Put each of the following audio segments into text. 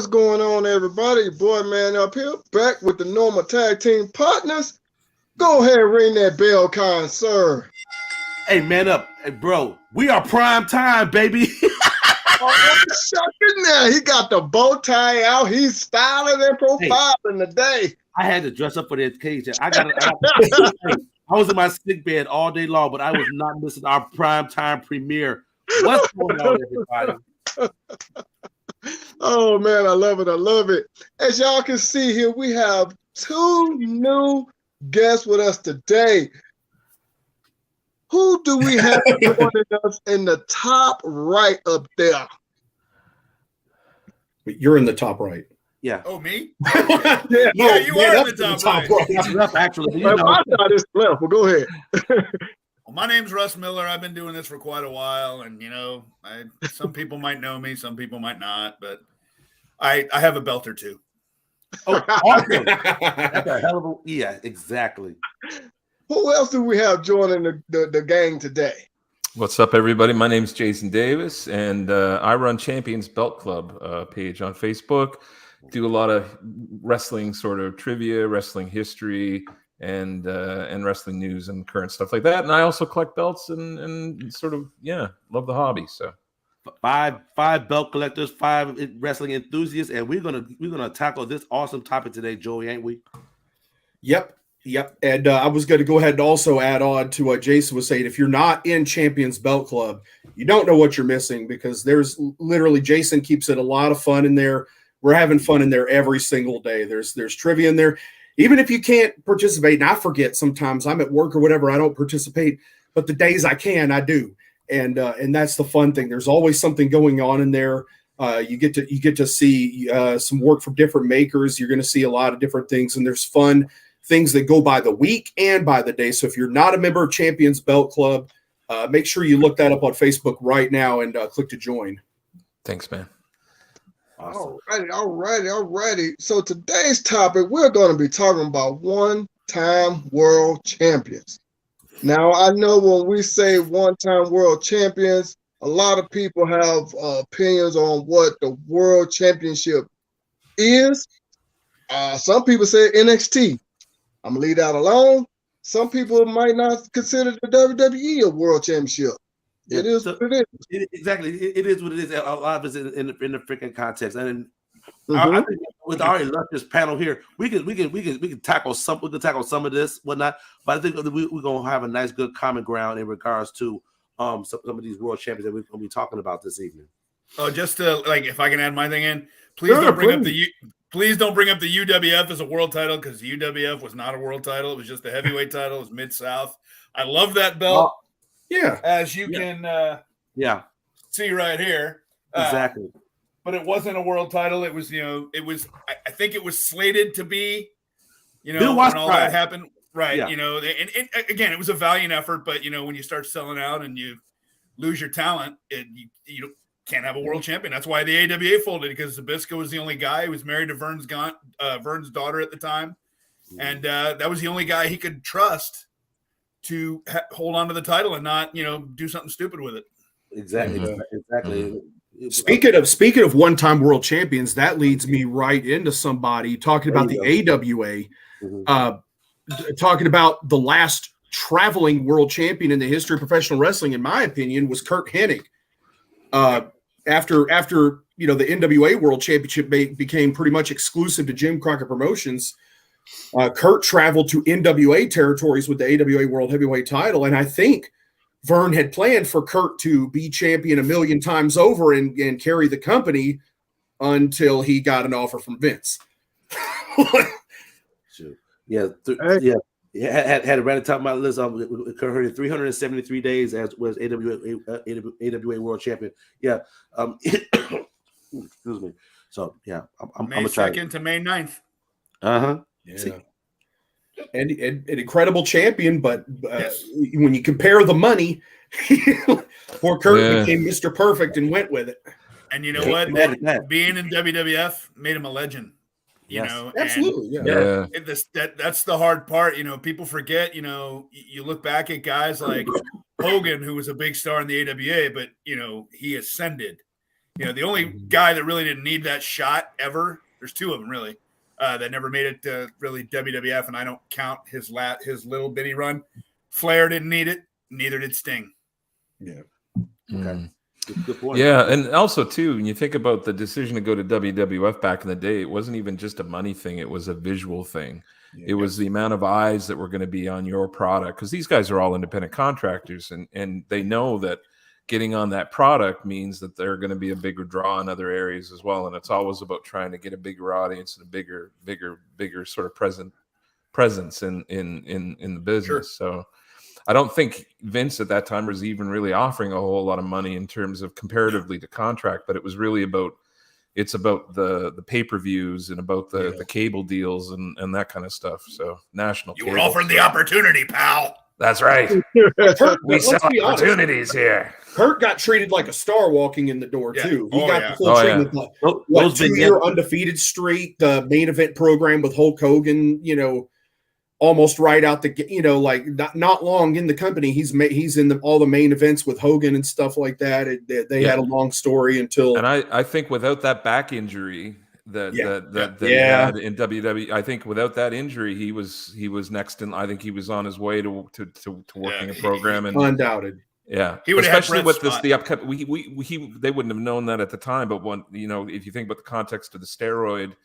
What's going on, everybody? Your boy Man Up here, back with the normal tag team partners. Go ahead and ring that bell, kind sir. Hey, man up. Hey, bro, we are prime time, baby. Shucking there. He got the bow tie out. He's styling and profiling today. I had to dress up for the occasion. I was in my sick bed all day long, but I was not missing our prime time premiere. What's going on, everybody? Oh, man, I love it. I love it. As y'all can see here, we have two new guests with us today. Who do we have joining us in the top right up there? You're in the top right. Yeah. Oh, me? Yeah, you are in the top right. That's rough, actually. I thought it's left, but go ahead. Well, my name's Russ Miller. I've been doing this for quite a while, and some people might know me, some people might not, but I have a belt or two. Oh, awesome. That's a hell of a exactly. Who else do we have joining the gang today? What's up, everybody? My name is Jason Davis, and I run Champions Belt Club page on Facebook. Do a lot of wrestling sort of trivia, wrestling history, and wrestling news and current stuff like that. And I also collect belts and sort of love the hobby. So five belt collectors, 5 wrestling enthusiasts, and we're gonna tackle this awesome topic today, Joey, ain't we? Yep. And I was going to go ahead and also add on to what Jason was saying. If you're not in Champions Belt Club, you don't know what you're missing, because there's literally, Jason keeps it a lot of fun in there. We're having fun in there every single day. There's trivia in there. Even if you can't participate, and I forget sometimes, I'm at work or whatever, I don't participate, but the days I can, I do. And that's the fun thing. There's always something going on in there. You get to see some work from different makers. You're going to see a lot of different things, and there's fun things that go by the week and by the day. So if you're not a member of Champions Belt Club, make sure you look that up on Facebook right now and click to join. Thanks, man. Awesome. All righty. So today's topic, we're going to be talking about one-time world champions. Now, I know when we say one-time world champions, a lot of people have opinions on what the world championship is. Some people say NXT. I'm going to leave that alone. Some people might not consider the WWE a world championship. Yeah, it is what it is. Exactly. It is what it is. A lot of it's in the freaking context. And I think with our illustrious panel here, we can tackle some of this, whatnot. But I think we're gonna have a nice, good common ground in regards to some of these world champions that we're gonna be talking about this evening. Oh, just to if I can add my thing in, please don't bring up the UWF as a world title, because the UWF was not a world title. It was just a heavyweight title. It was Mid-South. I love that belt. As you can see right here. Exactly. But it wasn't a world title. It was, I think it was slated to be, when all that happened. Right. Yeah. And again, it was a valiant effort, but when you start selling out and you lose your talent, you can't have a world champion. That's why the AWA folded, because Zbyszko was the only guy who was married to Vern's daughter at the time. And that was the only guy he could trust to hold on to the title and not, do something stupid with it. Exactly. Mm-hmm. Exactly. Speaking of one-time world champions, that leads me right into somebody talking about the AWA, talking about the last traveling world champion in the history of professional wrestling, in my opinion, was Curt Hennig. After the NWA World Championship became pretty much exclusive to Jim Crockett Promotions, Curt traveled to NWA territories with the AWA World Heavyweight title, and I think Vern had planned for Curt to be champion a million times over and carry the company until he got an offer from Vince. Had ran the top of my list. Curt Hennig 373 days as was AWA World Champion. Yeah. Excuse me. So I'm May 2nd to May 9th. Yeah. And an incredible champion, but when you compare the money, poor Curt became Mr. Perfect and went with it. And you know what? Being in WWF made him a legend. Absolutely. That's the hard part. People forget. You look back at guys like Hogan, who was a big star in the AWA, but he ascended. The only guy that really didn't need that shot ever, there's two of them really, that never made it to really WWF, and I don't count his little bitty run. Flair didn't need it, neither did Sting. Yeah. Okay. Good point. Yeah, and also too, when you think about the decision to go to WWF back in the day, it wasn't even just a money thing; it was a visual thing. It was the amount of eyes that were going to be on your product, because these guys are all independent contractors, and they know that getting on that product means that they're going to be a bigger draw in other areas as well. And it's always about trying to get a bigger audience and a bigger sort of presence in the business. Sure. So I don't think Vince at that time was even really offering a whole lot of money in terms of comparatively to contract, but it was really about the pay-per-views and about the cable deals and that kind of stuff. So national you were offered the opportunity, pal. That's right. We sell opportunities here. Kurt got treated like a star walking in the door too. He got the full treatment. Yeah. 2-year undefeated streak, the main event program with Hulk Hogan, almost right out the, like not long in the company. He's in all the main events with Hogan and stuff like that. They had a long story until. And I think without that back injury that he had in WWE, I think without that injury, he was next in. I think he was on his way to working a program, and undoubted. Yeah, he would especially have with the upcoming. They wouldn't have known that at the time, but if you think about the context of the steroid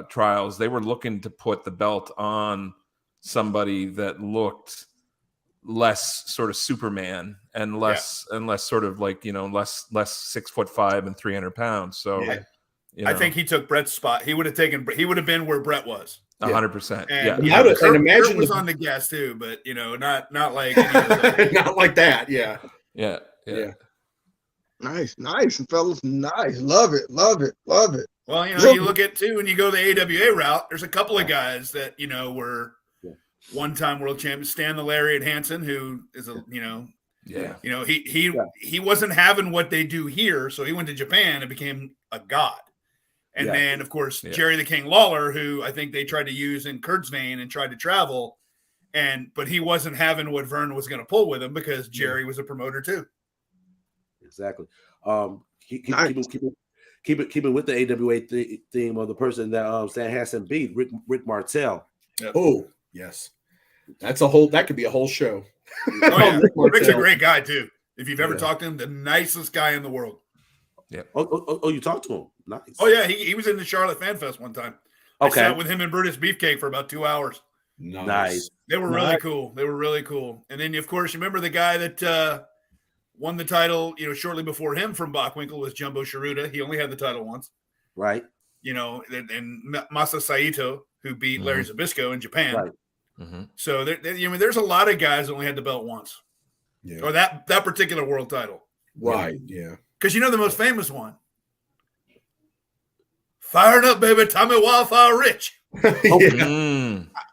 trials, they were looking to put the belt on somebody that looked less sort of Superman and less sort of like less 6'5" and 300 pounds. So I think he took Brett's spot. He would have been where Brett was. 100%. And imagine Kurt was on the gas too, but not like not like that. Yeah. Nice, fellas. Nice. Love it. Well, you look at too when you go the AWA route. There's a couple of guys that were one-time world champions. Stan the Lariat Hansen, who is he wasn't having what they do here, so he went to Japan and became a god. And then, of course, Jerry the King Lawler, who I think they tried to use in Kurt's vein and tried to travel, but he wasn't having what Vern was going to pull with him because Jerry was a promoter too. Exactly. Keep it with the AWA theme of the person that Stan Hansen beat, Rick Martel. Yep. Oh yes, that could be a whole show. Oh yeah, Rick's a great guy too. If you've ever talked to him, the nicest guy in the world. Yeah. Oh, you talked to him? Nice. Oh yeah, he was in the Charlotte Fan Fest one time. Okay. I sat with him and Brutus Beefcake for about 2 hours. Nice. They were really cool. And then, of course, you remember the guy that won the title, shortly before him from Bockwinkel was Jumbo Shiruda. He only had the title once. Right. And Masa Saito, who beat Larry Zbyszko in Japan. Right. Mm-hmm. So there's a lot of guys that only had the belt once. Yeah. Or that particular world title. Right, yeah. Because the most famous one. Firing up, baby, Tommy Wildfire Rich. I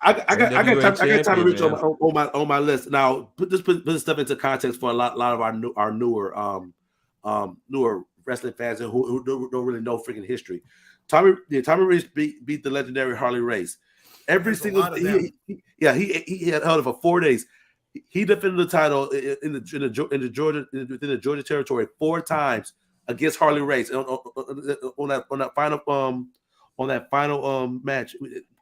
got time to reach on my list. Now, put this stuff into context for a lot of our newer wrestling fans who don't really know freaking history. Tommy Reese beat the legendary Harley Race. Every single he had held it for 4 days. He defended the title within the Georgia territory 4 times against Harley Race on that final match.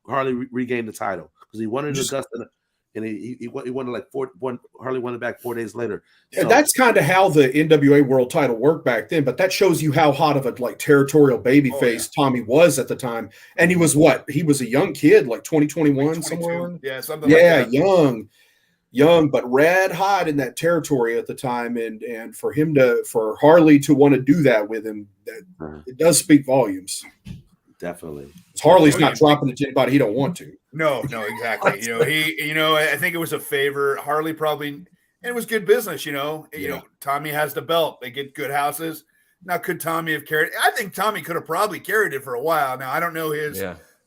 Harley regained the title because he won it in Augusta, and he won it like Harley won it back 4 days later. So, and that's kind of how the NWA World Title worked back then. But that shows you how hot of a territorial babyface Tommy was at the time. And he was He was a young kid, like 2021 somewhere. Yeah, something like that. Young, but red hot in that territory at the time, and for Harley to want to do that with him, it does speak volumes. Definitely. Harley's not dropping it to anybody he don't want to. No, exactly. I think it was a favor. Harley probably, and it was good business. Tommy has the belt. They get good houses. Now, could Tommy have carried? I think Tommy could have probably carried it for a while. Now, I don't know his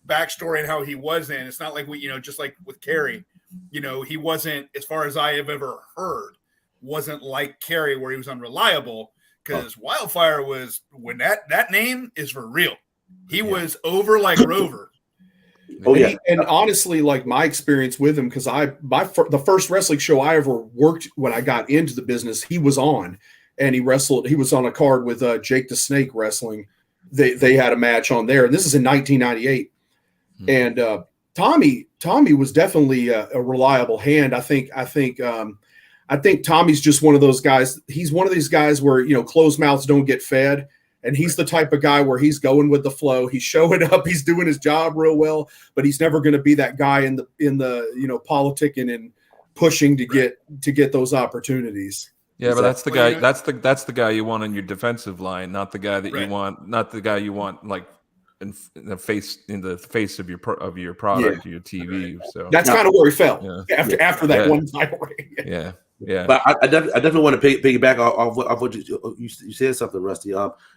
backstory and how he was then. It's not like just like with Kerry. He wasn't, as far as I have ever heard, wasn't like Kerry where he was unreliable, because Wildfire was, when that name is for real. He was over like Rover. And honestly, like my experience with him, because the first wrestling show I ever worked when I got into the business, he was on, and he wrestled. He was on a card with Jake the Snake Wrestling. They had a match on there, and this is in 1998. And Tommy was definitely a reliable hand. I think Tommy's just one of those guys. He's one of these guys where, you know, closed mouths don't get fed. And he's the type of guy where he's going with the flow. He's showing up. He's doing his job real well, but he's never going to be that guy in the you know, politicking and pushing to get those opportunities. Yeah, but that's the guy. That's the guy you want on your defensive line, not the guy that you want. Not the guy you want like in the face of your product or your TV. So that's kind of where he fell after that one title reign. Yeah. But I definitely want to piggyback off what you said something, Rusty.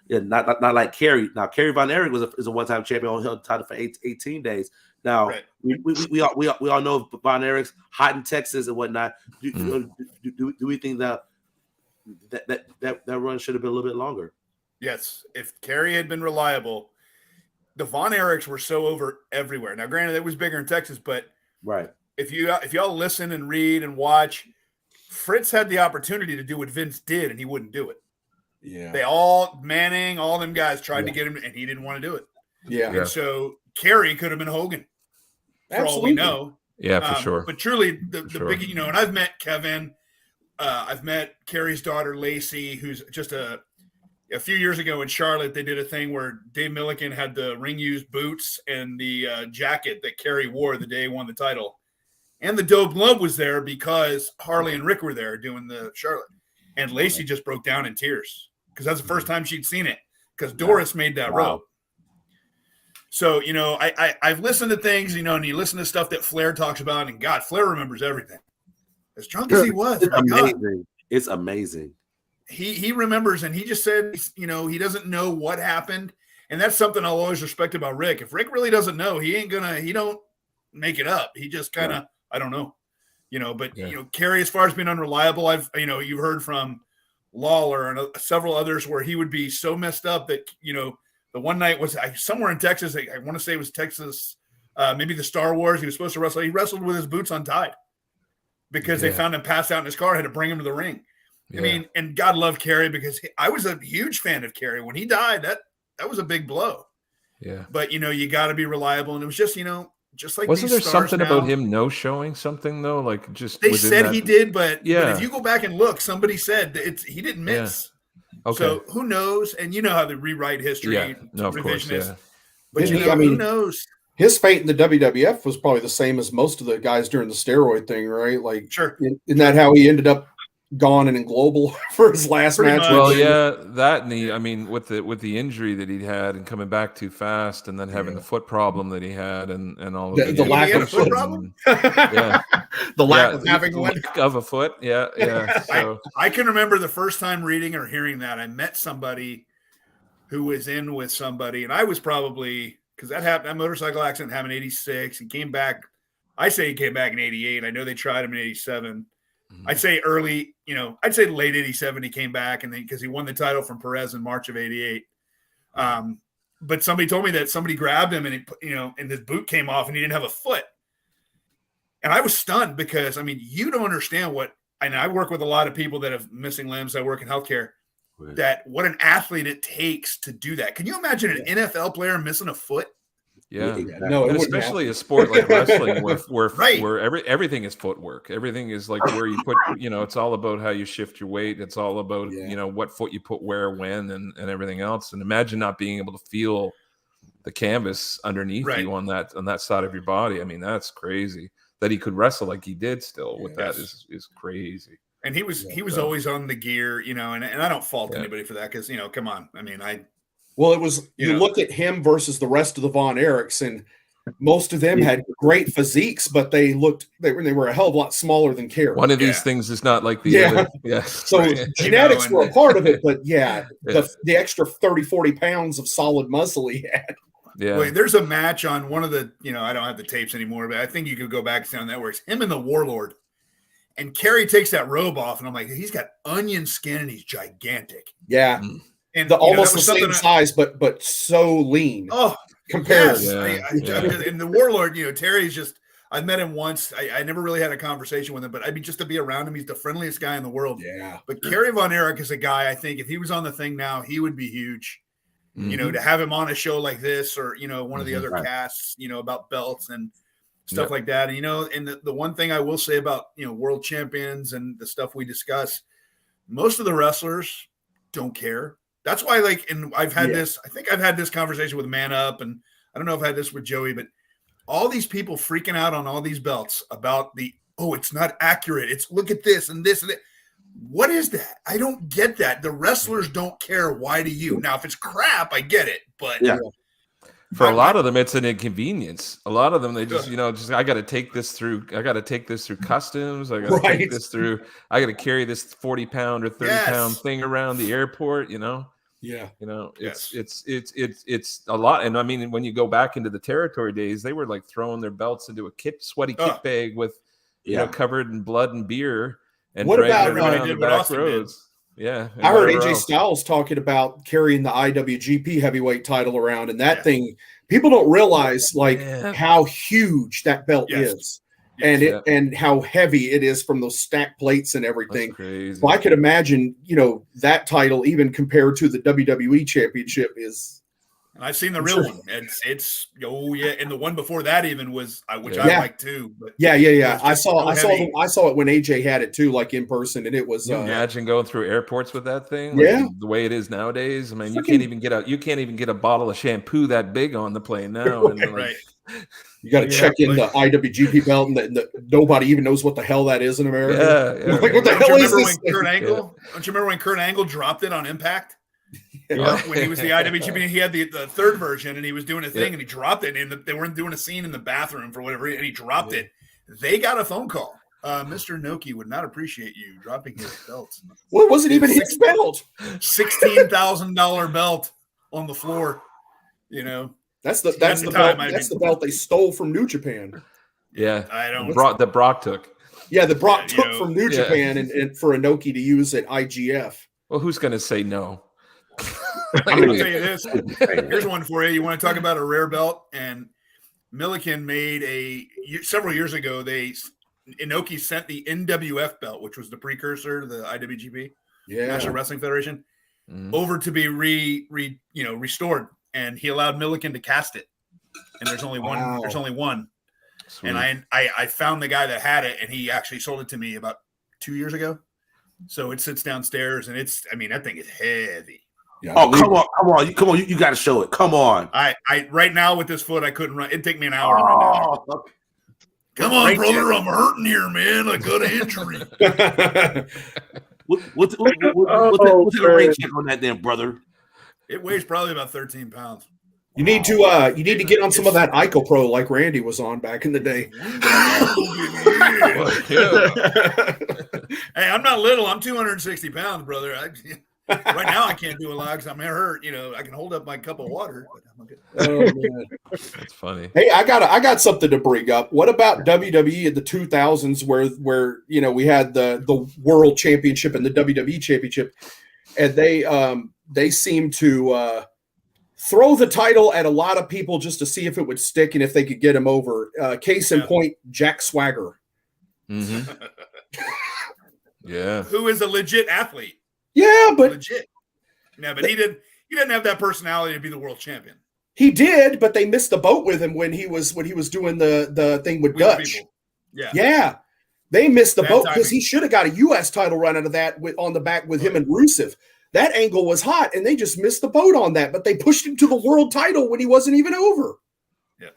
Not like Kerry. Now Kerry Von Erich is a one-time champion, held the title for 18 days. Now we all know Von Erich's hot in Texas and whatnot. Do we think that run should have been a little bit longer? Yes, if Kerry had been reliable, the Von Erichs were so over everywhere. Now, granted, it was bigger in Texas, but if y'all listen and read and watch, Fritz had the opportunity to do what Vince did, and he wouldn't do it. Yeah, they all Manning, all them guys tried to get him, and he didn't want to do it. Yeah, and so Kerry could have been Hogan, for all we know. Yeah, for sure. But truly, the big, you know, and I've met Kevin. I've met Kerry's daughter, Lacey, who's just a few years ago in Charlotte, they did a thing where Dave Milliken had the ring-used boots and the jacket that Kerry wore the day he won the title. And the Dope Glove was there because Harley and Rick were there doing the Charlotte. And Lacey just broke down in tears because that's the first time she'd seen it because Doris made that rope. So, you know, I've listened to things, you know, and you listen to stuff that Flair talks about, and God, Flair remembers everything. As drunk as he was. It's amazing. It's amazing. He remembers, and he just said, you know, he doesn't know what happened. And that's something I'll always respect about Rick. If Rick really doesn't know, he don't make it up. He just kind of, I don't know, you know, but, you know, Kerry, as far as being unreliable, you've heard from Lawler and several others where he would be so messed up that, you know, the one night was somewhere in Texas. I want to say it was Texas, maybe the Star Wars. He was supposed to wrestle. He wrestled with his boots untied because they found him passed out in his car, had to bring him to the ring. I mean, and God love Kerry because I was a huge fan of Kerry. When he died, that was a big blow. Yeah. But, you know, you got to be reliable. And it was just, you know, just like wasn't there something about him no-showing something though? Like just they said he did, but if you go back and look, somebody said that he didn't miss. Yeah. Okay. So who knows? And you know how they rewrite history. Yeah. No, of course. Yeah. But you know, who knows? His fate in the WWF was probably the same as most of the guys during the steroid thing, right? Like, sure. Isn't that how he ended up gone and in global for his last match? Well, yeah, that and I mean, with the injury that he had and coming back too fast, and then having the foot problem that he had, and all of the lack of foot problem. The lack of having a foot. Yeah. So. I can remember the first time reading or hearing that. I met somebody who was in with somebody, and I was probably because that motorcycle accident happened in '86. He came back. I say he came back in '88. I know they tried him in '87. I'd say early, you know, I'd say late '87 he came back, and then because he won the title from Perez in March of '88. But somebody told me that somebody grabbed him and he, you know, and his boot came off and he didn't have a foot. And I was stunned because I mean, you don't understand and I work with a lot of people that have missing limbs. I work in healthcare. Right. That what an athlete it takes to do that. Can you imagine an NFL player missing a foot? Yeah, no, and especially a sport like wrestling, where everything is footwork. Everything is like where you put, you know, it's all about how you shift your weight. It's all about you know what foot you put where, when, and everything else. And imagine not being able to feel the canvas underneath you on that side of your body. I mean, that's crazy. That he could wrestle like he did still with that is crazy. And he was always on the gear, you know, and I don't fault anybody for that because, you know, come on. I mean, Well, it was you look at him versus the rest of the Von Erichs, and most of them had great physiques, but they were a hell of a lot smaller than Kerry. One of these things is not like the other. Yeah. So genetics were a part of it, but the extra 30, 40 pounds of solid muscle he had. Yeah. Wait, there's a match on one of the, you know, I don't have the tapes anymore, but I think you could go back and see on networks. Him and the Warlord. And Kerry takes that robe off, and I'm like, he's got onion skin and he's gigantic. Yeah. And almost the same size, but so lean. Oh, compared. Yes. And the Warlord, you know, Terry's just, I've met him once. I never really had a conversation with him, but I mean, just to be around him, he's the friendliest guy in the world. Yeah. But Kerry Von Erich is a guy, I think if he was on the thing now, he would be huge. Mhm. You know, to have him on a show like this or, you know, one of the other Right. casts, you know, about belts and stuff Yep. like that. And, you know, and the one thing I will say about, you know, world champions and the stuff we discuss, most of the wrestlers don't care. That's why, like, and I've had this, I think I've had this conversation with Man Up, and I don't know if I had this with Joey, but all these people freaking out on all these belts about it's not accurate. It's look at this and this and that. What is that? I don't get that. The wrestlers don't care. Why do you? Now, if it's crap, I get it. But Yeah. For a lot of them, it's an inconvenience. A lot of them, they just, I got to take this through. I got to take this through customs. I got to Right. take this through. I got to carry this 40-pound or 30-pound thing around the airport. Yeah. It's a lot. And I mean, when you go back into the territory days, they were like throwing their belts into a sweaty kit bag with, covered in blood and beer, and What dragging about, it around the did what back Austin roads. Yeah, and I heard whatever AJ else. Styles talking about carrying the IWGP heavyweight title around, and that thing, people don't realize how huge that belt is, and and how heavy it is from those stacked plates and everything. That's crazy. So I could imagine, that title, even compared to the WWE Championship, is. And I've seen the real one. It's and the one before that even was, which I like too. But Yeah. I just saw so heavy. I saw it when AJ had it too, like in person, and it was. Can you imagine going through airports with that thing? The way it is nowadays. I mean, you can't even get a bottle of shampoo that big on the plane now. Right. You got to check in the IWGP belt, and nobody even knows what the hell that is in America. Yeah. Like, what the Don't hell you is remember this? when Kurt Angle? Don't you remember when Kurt Angle dropped it on Impact? When he was the IWGP, he had the third version, and he was doing a thing, and he dropped it. And they weren't doing a scene in the bathroom for whatever, and he dropped it. They got a phone call. Mr. Noki would not appreciate you dropping his belts. Well, it wasn't even his belt. $16,000 belt on the floor. That's the belt they stole from New Japan. Yeah, I don't. The Brock took. Yeah, the Brock took from New Japan and for Inoki to use at IGF. Well, who's going to say no? I'm going to tell you this. Here's one for you. You want to talk about a rare belt? And Milliken made several years ago. Inoki sent the NWF belt, which was the precursor to the IWGP, National Wrestling Federation, over to be restored, and he allowed Milliken to cast it. And there's only one. Wow. There's only one. Sweet. And I found the guy that had it, and he actually sold it to me about 2 years ago. So it sits downstairs, and that thing is heavy. Yeah, come on! You got to show it. Come on! I right now with this foot, I couldn't run. It'd take me an hour to run down. Come on, brother! I'm hurting here, man. I got an injury. What's the range check on that, then, brother? It weighs probably about 13 pounds. You need to get on some of that IcoPro like Randy was on back in the day. Hey, I'm not little. I'm 260 pounds, brother. Right now, I can't do a lot because I'm hurt. I can hold up my cup of water. But I'm okay. Oh, man. That's funny. Hey, I got something to bring up. What about WWE in the 2000s, where we had the World Championship and the WWE Championship, and they seemed to throw the title at a lot of people just to see if it would stick and if they could get him over. Case in point, Jack Swagger. Mm-hmm. Yeah. Who is a legit athlete? Yeah, but legit. No, but he didn't have that personality to be the world champion. He did, but they missed the boat with him when he was doing the thing with Dutch. People. Yeah. They missed the boat because timing. he should have got a U.S. title run out of that on the back with him and Rusev. That angle was hot, and they just missed the boat on that. But they pushed him to the world title when he wasn't even over. Yeah.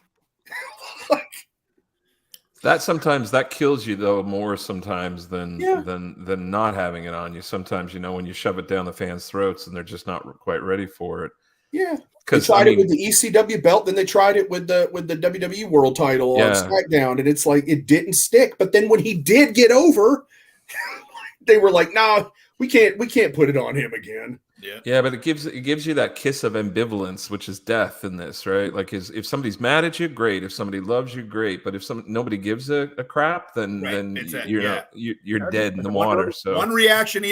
That kills you though more sometimes than not having it on you. Sometimes when you shove it down the fans' throats and they're just not quite ready for it. Yeah. They tried it with the ECW belt, then they tried it with the WWE World title on SmackDown, and it's like it didn't stick. But then when he did get over, they were like, "No, we can't put it on him again." Yeah, but it gives you that kiss of ambivalence, which is death in this, right? Like, if somebody's mad at you, great. If somebody loves you, great. But if nobody gives a crap, then you're dead in the water. So the reaction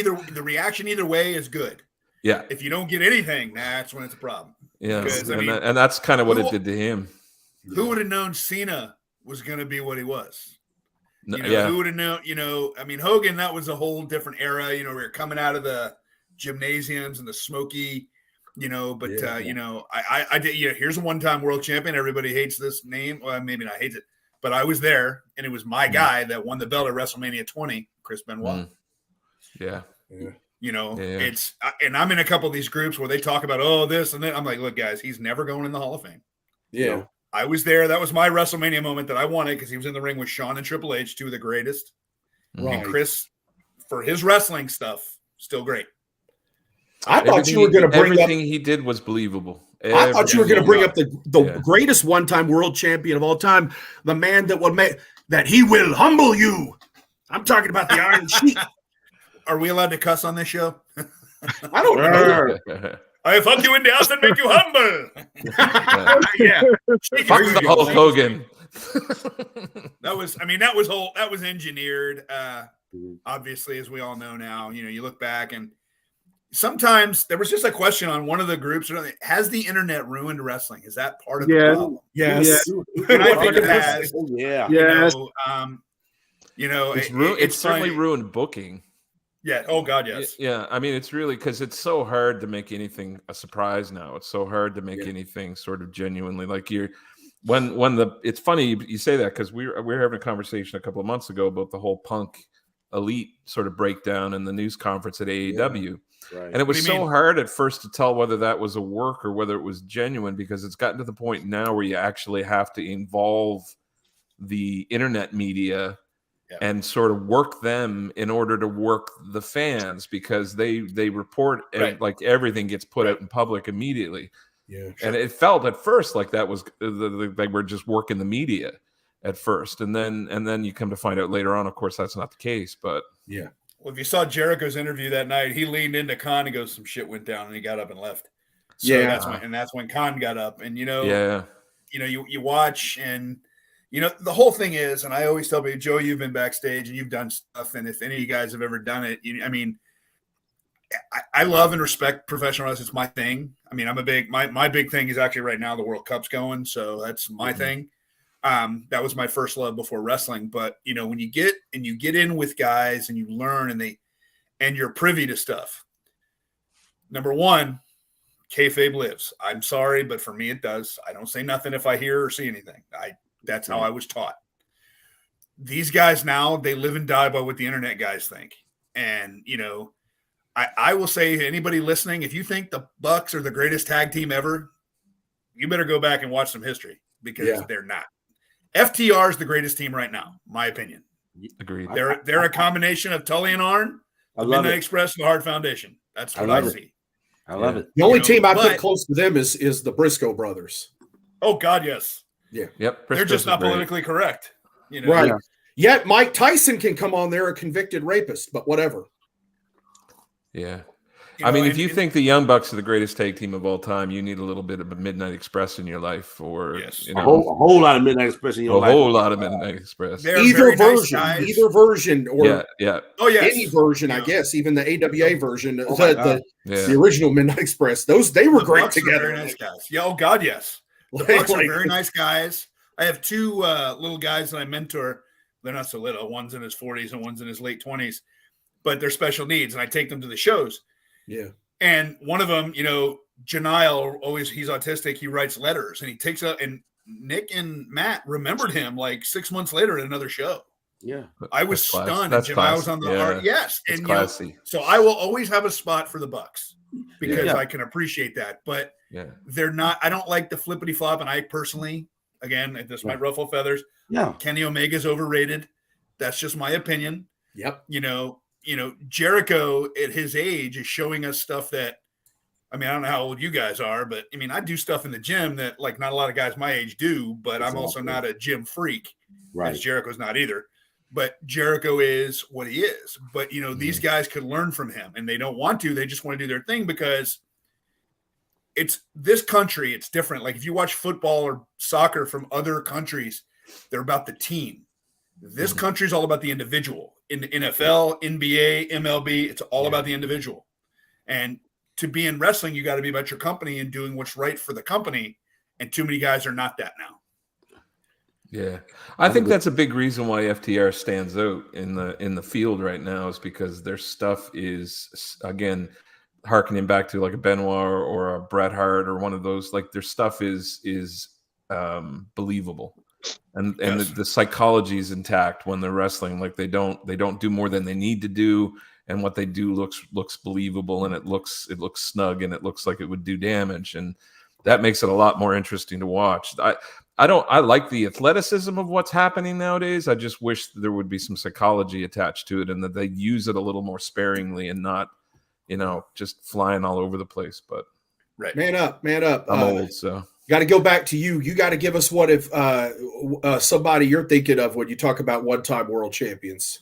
either way is good. Yeah. If you don't get anything, that's when it's a problem. Yeah, and that's kind of what it did to him. Who would have known Cena was going to be what he was. No, You know, yeah. who would have known? You know, I mean, Hogan, that was a whole different era. You know, we were coming out of the gymnasiums and the smoky, you know, but, you know, I did, you know, here's a one-time world champion. Everybody hates this name. Well, maybe not hates it, but I was there, and it was my guy that won the belt at WrestleMania 20, Chris Benoit. Yeah. You know, it's, and I'm in a couple of these groups where they talk about, oh, this and then I'm like, look, guys, he's never going in the Hall of Fame. Yeah. You know, I was there. That was my WrestleMania moment that I wanted because he was in the ring with Shawn and Triple H, two of the greatest. Right. And Chris, for his wrestling stuff, still great. I thought you were going to bring up everything he did was believable. I thought you were going to bring up the Yeah. greatest one-time world champion of all time, the man that will make that he will humble you. I'm talking about the Iron Sheik. Are we allowed to cuss on this show? I don't know. I fuck you in the ass and make you humble. Yeah. Fuck the Hulk Hogan. That was engineered. Obviously, as we all know now, you know, you look back and sometimes there was just a question on one of the groups. Has the internet ruined wrestling? Is that part of the problem? Yes. And I think it has. Oh, yeah. You know, It's certainly funny. ruined booking. Yeah. Oh God, yes. Yeah. I mean, it's really because it's so hard to make anything a surprise now. It's so hard to make anything sort of genuinely like it's funny you say that because we were having a conversation a couple of months ago about the whole Punk Elite sort of breakdown in the news conference at AEW. Right. And it was so hard at first to tell whether that was a work or whether it was genuine because it's gotten to the point now where you actually have to involve the internet media and sort of work them in order to work the fans because they report and like everything gets put out in public immediately. Yeah. And it felt at first like that was they were just working the media at first. And then you come to find out later on, of course, that's not the case. But yeah. Well, if you saw Jericho's interview that night, he leaned into Khan and goes, some shit went down, and he got up and left. So that's when Khan got up. And you know, you watch and you know, the whole thing is, and I always tell people, Joe, you've been backstage and you've done stuff. And if any of you guys have ever done it, I mean, I love and respect professional wrestling. It's my thing. I mean, my big thing is actually right now the World Cup's going. So that's my thing. That was my first love before wrestling. But, you know, when you get in with guys and you learn and you're privy to stuff. Number one, kayfabe lives. I'm sorry, but for me, it does. I don't say nothing if I hear or see anything. That's how I was taught. These guys now, they live and die by what the internet guys think. And, you know, I will say to anybody listening, if you think the Bucks are the greatest tag team ever, you better go back and watch some history because they're not. FTR is the greatest team right now, my opinion. agreed. They're a combination of Tully and Arn, Midnight Express, and the Hard Foundation. That's what I see. I love it. The only team I put close to them is the Briscoe brothers. Oh God, yes. Yeah. Yep. They're just not politically correct. You know? Right. Yet Mike Tyson can come on there a convicted rapist, but whatever. Yeah. You know, I mean, if you think the Young Bucks are the greatest tag team of all time, you need a little bit of a Midnight Express in your life, or you know, a whole lot of Midnight Express in your life. A whole lot of Midnight Express. Either version, or any version, I guess, even the AWA version, the original Midnight Express. They were great Bucks together. Very nice guys. Yeah. Oh God, yes. The Bucks are very nice guys. I have two little guys that I mentor. They're not so little. One's in his 40s and one's in his late 20s, but they're special needs, and I take them to the shows. Yeah. And one of them, you know, Janile, he's autistic. He writes letters, and he takes up. And Nick and Matt remembered him like 6 months later at another show. Yeah, I was stunned. And I was on the art. Yes, and so I will always have a spot for the Bucks because I can appreciate that. But they're not. I don't like the flippity flop, and I personally, again, this might ruffle feathers. Yeah, Kenny Omega's overrated. That's just my opinion. Yep. You know, Jericho at his age is showing us stuff that, I mean, I don't know how old you guys are, but I mean, I do stuff in the gym that like not a lot of guys my age do, but I'm also not a gym freak. Right. As Jericho's not either, but Jericho is what he is. But, you know, these guys could learn from him and they don't want to, they just want to do their thing because it's this country. It's different. Like if you watch football or soccer from other countries, they're about the team. This country is all about the individual. In the NFL, NBA, MLB, it's all about the individual. And to be in wrestling, you got to be about your company and doing what's right for the company. And too many guys are not that now. Yeah, I think that's a big reason why FTR stands out in the field right now is because their stuff is, again, harkening back to like a Benoit or a Bret Hart or one of those, like their stuff is believable, and Yes. the psychology is intact when they're wrestling. Like they don't do more than they need to do, and what they do looks believable, and it looks snug, and it looks like it would do damage, and that makes it a lot more interesting to watch. I like the athleticism of what's happening nowadays. I just wish there would be some psychology attached to it, and that they use it a little more sparingly and not, just flying all over the place. But Right. Man up. I'm old, so Got to go back to you. You got to give us what if somebody you're thinking of when you talk about one-time world champions.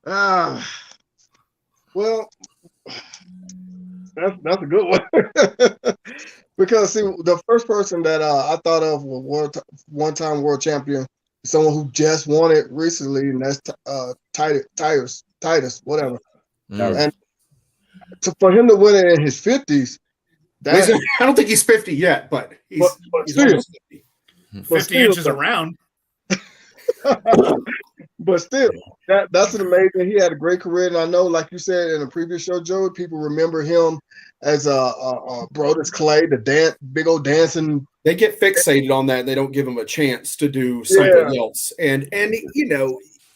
Well, that's a good one. Because see, the first person that I thought of was one-time world champion, someone who just won it recently, and that's Titus, whatever. And for him to win it in his 50s, I don't think he's 50 yet, but he's still, almost 50. 50 inches around. But still, that's an amazing. He had a great career, and I know, like you said in a previous show, Joey, people remember him as Brodus Clay, the big old dancing. They get fixated on that. They don't give him a chance to do something else. And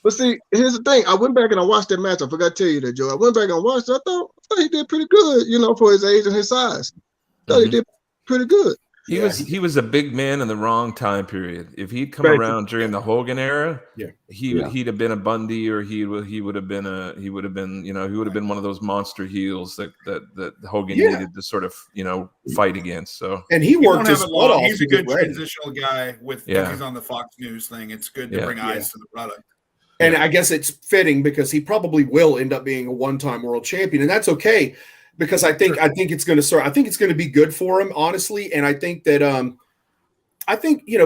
But see, here's the thing. I went back and I watched that match. I forgot to tell you that, Joe. I went back and watched it. I thought he did pretty good, for his age and his size. I thought he did pretty good. He was a big man in the wrong time period. If he'd come around during the Hogan era, he'd have been a Bundy, or he would have been one of those monster heels that Hogan needed to sort of fight against. So he worked his butt off. He's a good transitional guy if he's on the Fox News thing. It's good to bring eyes to the product. And I guess it's fitting because he probably will end up being a one-time world champion, and that's okay. Because I think it's going to start. I think it's going to be good for him, honestly. And I think that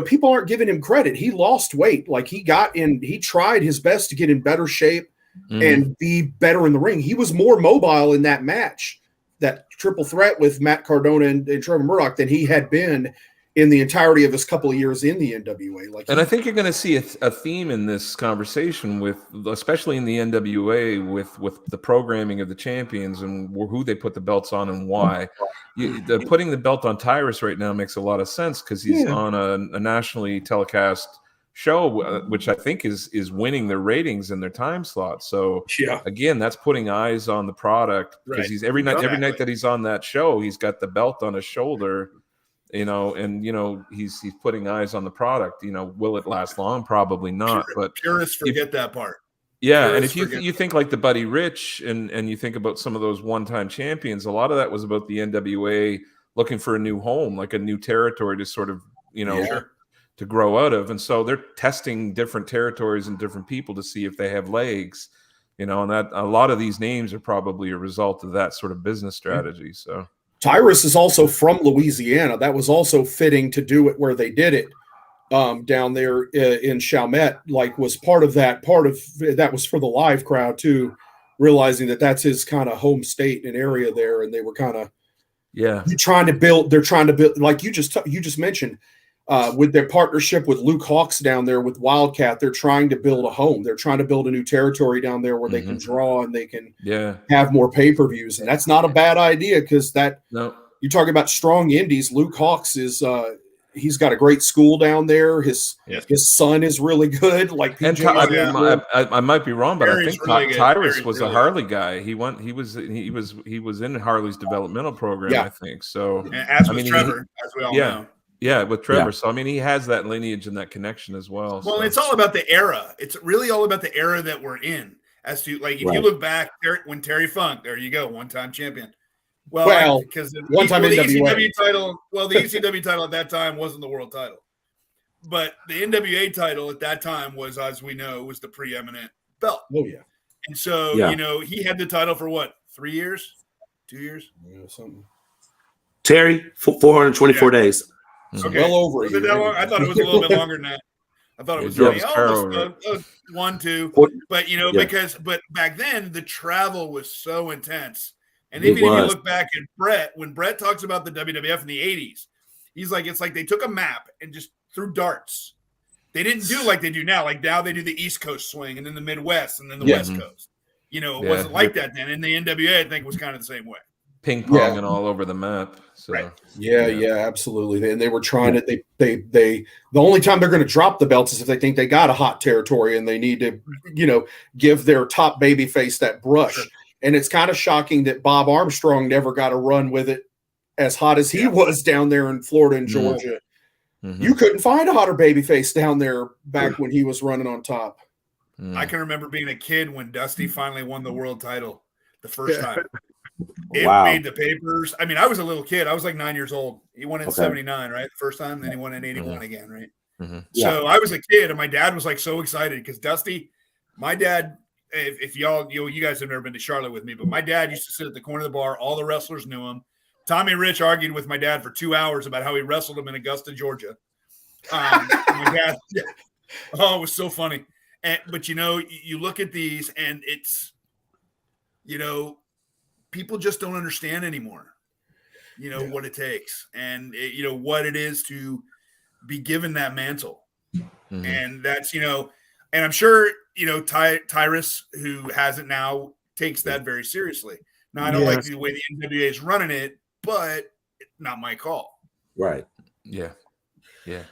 people aren't giving him credit. He lost weight. Like he tried his best to get in better shape and be better in the ring. He was more mobile in that match, that triple threat with Matt Cardona and Trevor Murdoch, than he had been in the entirety of his couple of years in the NWA. I think you're going to see a theme in this conversation especially in the NWA, with the programming of the champions and who they put the belts on and why. Putting the belt on Tyrus right now makes a lot of sense because he's on a nationally telecast show, which I think is winning their ratings in their time slot. So again, that's putting eyes on the product because he's every night that he's on that show, he's got the belt on his shoulder. He's putting eyes on the product. Will it last long? Probably not. But purists forget that part. Yeah, and if you think like the Buddy Rich and you think about some of those one-time champions, a lot of that was about the NWA looking for a new home, like a new territory to sort of to grow out of, and so they're testing different territories and different people to see if they have legs. And that a lot of these names are probably a result of that sort of business strategy. So. Tyrus is also from Louisiana. That was also fitting to do it where they did it down there in Chalmette. Was part of that. Part of that was for the live crowd too, realizing that that's his kind of home state and area there, and they were kind of they're trying to build, like you just mentioned. With their partnership with Luke Hawx down there with Wildcat, they're trying to build a home. They're trying to build a new territory down there where they can draw and they can have more pay-per-views. And that's not a bad idea because you talk about strong indies. Luke Hawx is he's got a great school down there. His son is really good. I might be wrong, but Barry's I think really Tyrus was a Harley guy. He was in Harley's developmental program, I think. So as was Trevor, as we all know. Yeah, with Trevor. Yeah. So, he has that lineage and that connection as well. Well, it's all about the era. It's really all about the era that we're in. As to, if you look back, when Terry Funk, there you go, one-time champion. Well, because the ECW title, the ECW title at that time wasn't the world title. But the NWA title at that time was, as we know, was the preeminent belt. Oh, yeah. And so, he had the title for what, 3 years? 2 years? Yeah, something. Terry, 424 days. Okay. Well over a year. I thought it was a little bit longer than that. I thought it was almost 1, 2. But but back then the travel was so intense. And even if you look back at Brett, when Brett talks about the WWF in the 80s, he's like, it's like they took a map and just through darts. They didn't do like they do now. Like now they do the East Coast swing and then the Midwest and then the West Coast. You know, it wasn't like that then. And the NWA, I think, was kind of the same way. Ping ponging all over the map. So yeah, absolutely. And they were trying to the only time they're going to drop the belts is if they think they got a hot territory and they need to, you know, give their top baby face that brush. Sure. And it's kind of shocking that Bob Armstrong never got a run with it as hot as he was down there in Florida and Georgia. Mm-hmm. You couldn't find a hotter baby face down there back when he was running on top. I can remember being a kid when Dusty finally won the world title the first time. It made the papers. I mean, I was a little kid. I was like 9 years old. He won in 79, right? The first time. Then he won in 81 again, right? Mm-hmm. So I was a kid, and my dad was like so excited because Dusty, my dad, if y'all, you guys have never been to Charlotte with me, but my dad used to sit at the corner of the bar. All the wrestlers knew him. Tommy Rich argued with my dad for 2 hours about how he wrestled him in Augusta, Georgia. My dad, oh, it was so funny. But, you know, you look at these and it's, you know, people just don't understand anymore, you know, what it takes and, you know, what it is to be given that mantle. Mm-hmm. And that's, you know, and I'm sure, you know, Tyrus, who has it now, takes that very seriously. Now, I don't like the way the NWA is running it, but it's not my call. Right. Yeah. Yeah.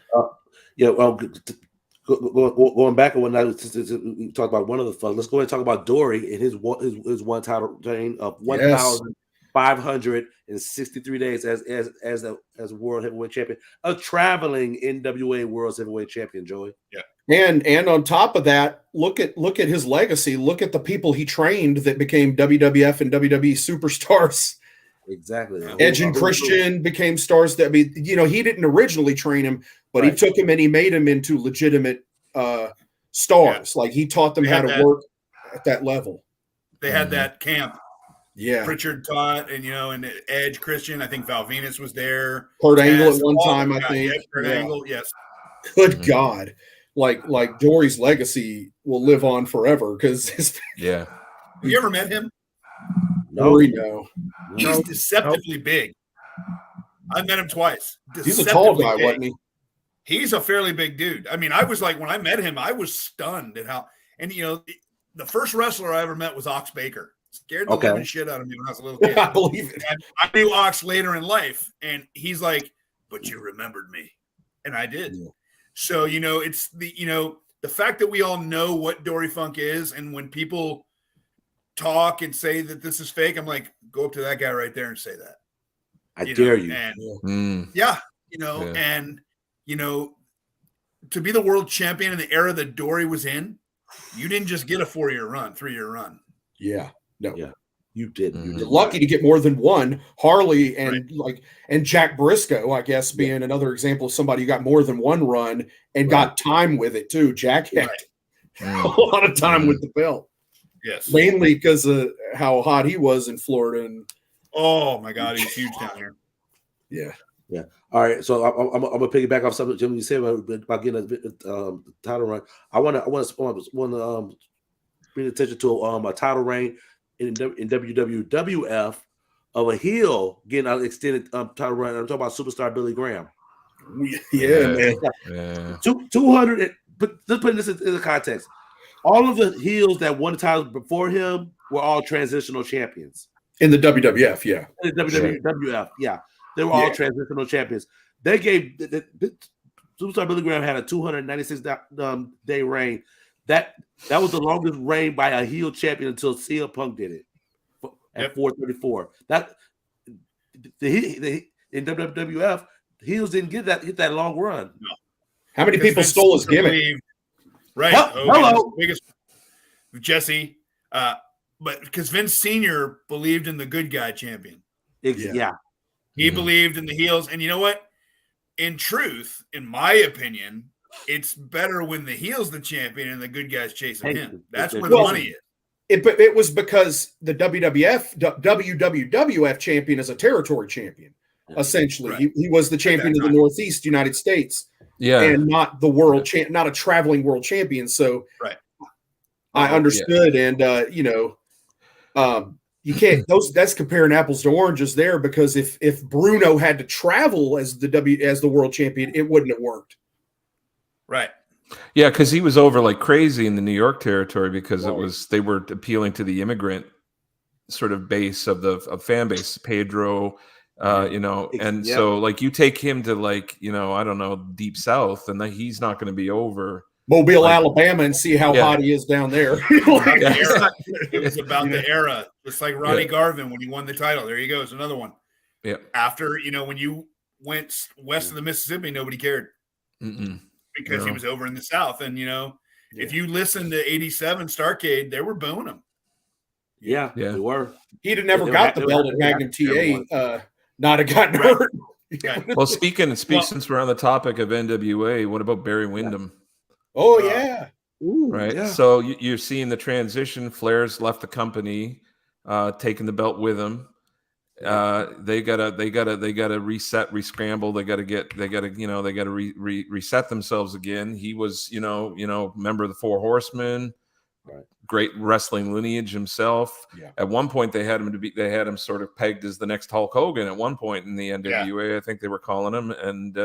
Going back and whatnot, we talked about one of the fun. Let's go ahead and talk about Dory and his one title reign of 1,563 days as world heavyweight champion, a traveling NWA World Heavyweight Champion. Joey, and on top of that, look at his legacy. Look at the people he trained that became WWF and WWE superstars. Exactly. Edge and Christian became stars. That you know, he didn't originally train him, but he took him and he made him into legitimate stars. Like he taught them how to work at that level. They had that camp. Yeah. Pritchard taught, and you know, and Edge, Christian. I think Val Venus was there. Kurt Angle at one time, I think. Yes, Kurt Angle, yes. Good God. Like Dory's legacy will live on forever because Have you ever met him? No. He's deceptively big. I met him twice. He's a tall guy, wasn't he? He's a fairly big dude. I mean, I was like, when I met him, I was stunned at how, and you know, the first wrestler I ever met was Ox Baker. Scared the living shit out of me when I was a little kid. I believe it. And I knew Ox later in life, and he's like, but you remembered me. And I did. Yeah. So, you know, it's the fact that we all know what Dory Funk is, and when people talk and say that this is fake, I'm like, go up to that guy right there and say that. I dare you. And and you know, to be the world champion in the era that Dory was in, you didn't just get a 4-year run, 3-year run. Yeah. No. Yeah. You didn't. You're lucky to get more than one. Harley and and Jack Briscoe, I guess, being another example of somebody who got more than one run and got time with it too. Jack had a lot of time with the belt. Yes. Mainly because of how hot he was in Florida. And oh my God, he's huge down here. Yeah. Yeah. All right. So I'm gonna piggyback off something Jimmy you said about getting a title run. I want to bring attention to a title reign in WWF of a heel getting an extended title run. I'm talking about superstar Billy Graham. Yeah, man. Yeah. 200. But let's put this in the context. All of the heels that won the title before him were all transitional champions. In the WWF, yeah. In the WWF, yeah. They were all transitional champions. They gave Superstar Billy Graham had a 296 day reign. That was the longest reign by a heel champion until CM Punk did it at 434. That in WWF, heels didn't get that long run. No. How many people stole his gimmick? Right. Hello. Biggest Jesse. But because Vince Sr. believed in the good guy champion. Yeah. He believed in the heels. And you know what? In truth, in my opinion, it's better when the heel's the champion and the good guy's chasing him. That's where the money is. It was because the WWF champion is a territory champion, essentially. Right. He was the champion of the Northeast United States. Yeah. And not the world not a traveling world champion. So I understood. And you can't that's comparing apples to oranges there, because if Bruno had to travel as the world champion, it wouldn't have worked. Right. Yeah, because he was over like crazy in the New York territory because they were appealing to the immigrant sort of base of fan base, Pedro, so like you take him to like, I don't know, deep south, and he's not going to be over Mobile, Alabama, and see how hot he is down there. It was about the era, just like Ronnie Garvin when he won the title. There he goes, another one. Yeah. After when you went west of the Mississippi, nobody cared because he was over in the South. And if you listen to '87 Starrcade, they were booing him. Yeah, they were. He'd have never got the belt at Magnum TA. Not have gotten hurt. Well, since we're on the topic of NWA, what about Barry Windham? Oh yeah. Ooh, right. yeah. So you're seeing the transition. Flair's left the company, taking the belt with him. They gotta reset, rescramble. They gotta reset themselves again. He was, member of the Four Horsemen, great wrestling lineage himself. Yeah. At one point, they had him sort of pegged as the next Hulk Hogan. At one point in the NWA, I think they were calling him, and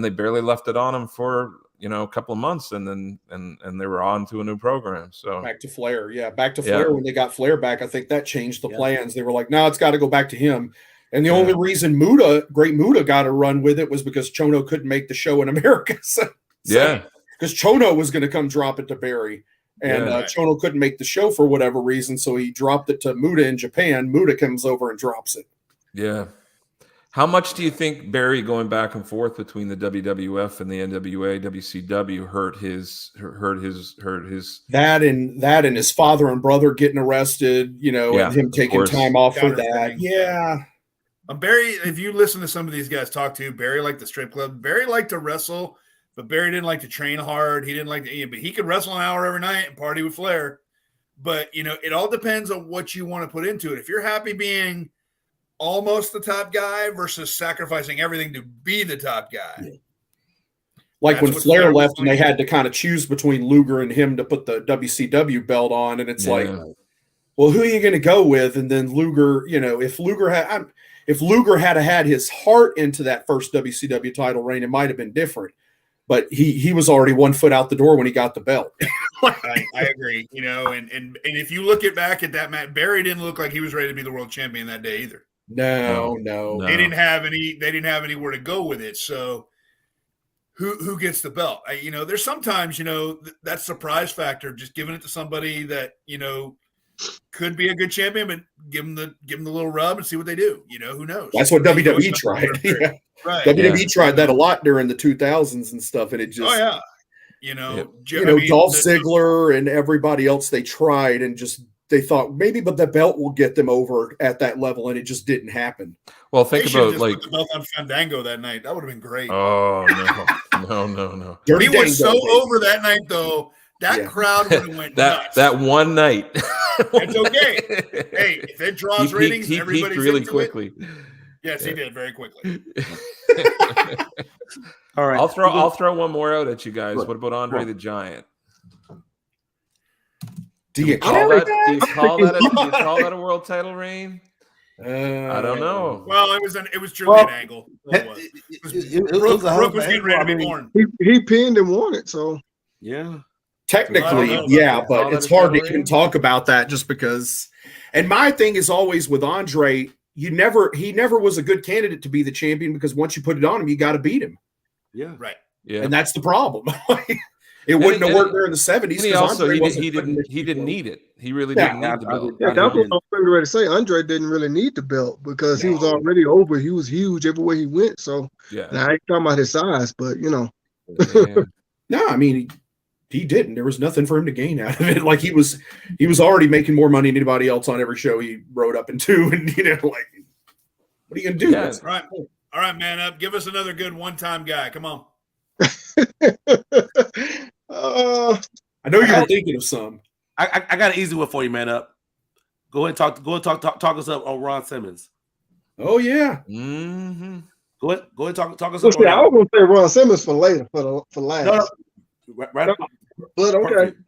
they barely left it on him for a couple of months, and then they were on to a new program. So back to Flair. When they got Flair back, I think that changed the plans. They were like, no, it's got to go back to him. And the only reason Great Muta got a run with it was because Chono couldn't make the show in America. Because Chono was going to come drop it to Barry, and Chono couldn't make the show for whatever reason, so he dropped it to Muta in Japan. Muta comes over and drops it. Yeah. How much do you think Barry going back and forth between the WWF and the NWA, WCW hurt his that and his father and brother getting arrested, and him taking time off for that. Yeah. Barry, if you listen to some of these guys talk to, Barry liked the strip club. Barry liked to wrestle, but Barry didn't like to train hard. He didn't like to, but he could wrestle an hour every night and party with Flair. But it all depends on what you want to put into it. If you're happy being almost the top guy versus sacrificing everything to be the top guy. Like when Flair left and they had to kind of choose between Luger and him to put the WCW belt on. And it's like, well, who are you going to go with? And then Luger, if Luger had his heart into that first WCW title reign, it might have been different. But he was already 1 foot out the door when he got the belt. I agree. And if you look back at that match, Barry didn't look like he was ready to be the world champion that day either. No. They didn't have anywhere to go with it. So who gets the belt? There's sometimes, that surprise factor, just giving it to somebody that, could be a good champion, but give them the little rub and see what they do. Who knows? That's what WWE tried. Yeah. Right. WWE tried that a lot during the 2000s and stuff. And it just, Dolph Ziggler and everybody else they tried and just, they thought maybe, but the belt will get them over at that level, and it just didn't happen. Well, think about put the belt on Fandango that night. That would have been great. Oh no! He was so over that night, though. That crowd would have went nuts. That one night. It's okay. Hey, if it draws ratings, he everybody's peaked really into quickly. It. Yes, he did very quickly. All right, I'll throw one more out at you guys. What about Andre the Giant? Do you call that a world title reign? I don't know. Well, it was truly an angle. Brooke was getting ready to be born. He pinned and won it, so yeah. Technically, but it's hard to even talk about that just because. And my thing is always with Andre, he never was a good candidate to be the champion because once you put it on him, you got to beat him. Yeah, right. Yeah, and that's the problem. It wouldn't have worked there in the 70s. He also he didn't need it. He really didn't need the belt. Yeah, that's what I was ready to say. Andre didn't really need the belt because he was already over. He was huge everywhere he went. So now I ain't talking about his size, but No, I mean he didn't. There was nothing for him to gain out of it. Like he was already making more money than anybody else on every show he rode up into, and what are you gonna do? Yeah. All right, man up. Give us another good one-time guy. Come on. I know you were thinking of some. I got an easy one for you, man up. Go ahead, talk us up on Ron Simmons. Oh yeah. Mm-hmm. Go ahead, talk us up. I was gonna say Ron Simmons for later, for last. No. Right. But okay. Perfect.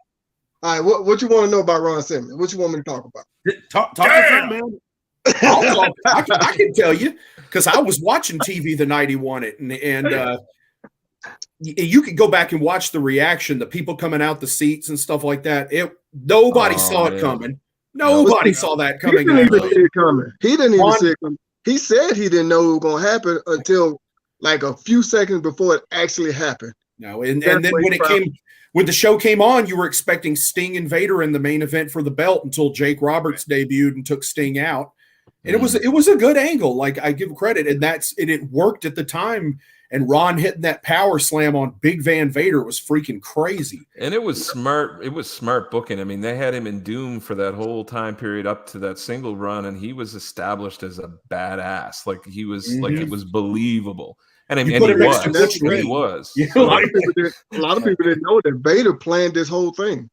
All right, what you want to know about Ron Simmons? What you want me to talk about? Talk us up, man. I can tell you because I was watching TV the night he won it, and you could go back and watch the reaction, the people coming out the seats and stuff like that. Nobody saw it coming. Nobody saw that He coming. didn't even see it coming. He didn't even Ron- see it coming. He said he didn't know it was going to happen until like a few seconds before it actually happened. No, and then when the show came on, you were expecting Sting and Vader in the main event for the belt until Jake Roberts debuted and took Sting out. And it was a good angle. Like, I give credit, and it worked at the time. And Ron hitting that power slam on Big Van Vader was freaking crazy. And it was smart. It was smart booking. I mean, they had him in Doom for that whole time period up to that single run, and he was established as a badass. Like, he was like, it was believable. And I mean, he was. Yeah, a lot of people didn't know that Vader planned that whole thing.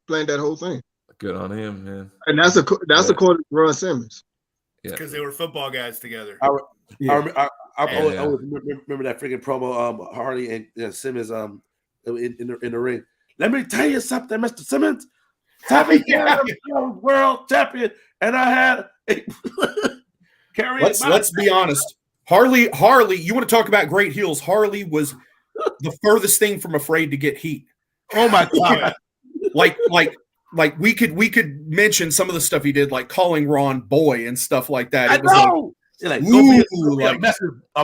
Good on him, man. And that's according to Ron Simmons. Because they were football guys together. I always remember that freaking promo. Harley and Simmons in the ring. Let me tell you something, Mr. Simmons. World champion, and I had a Let's be honest. Harley, you want to talk about great heels? Harley was the furthest thing from afraid to get heat. Oh my god! like we could mention some of the stuff he did, like calling Ron boy and stuff like that. I know. A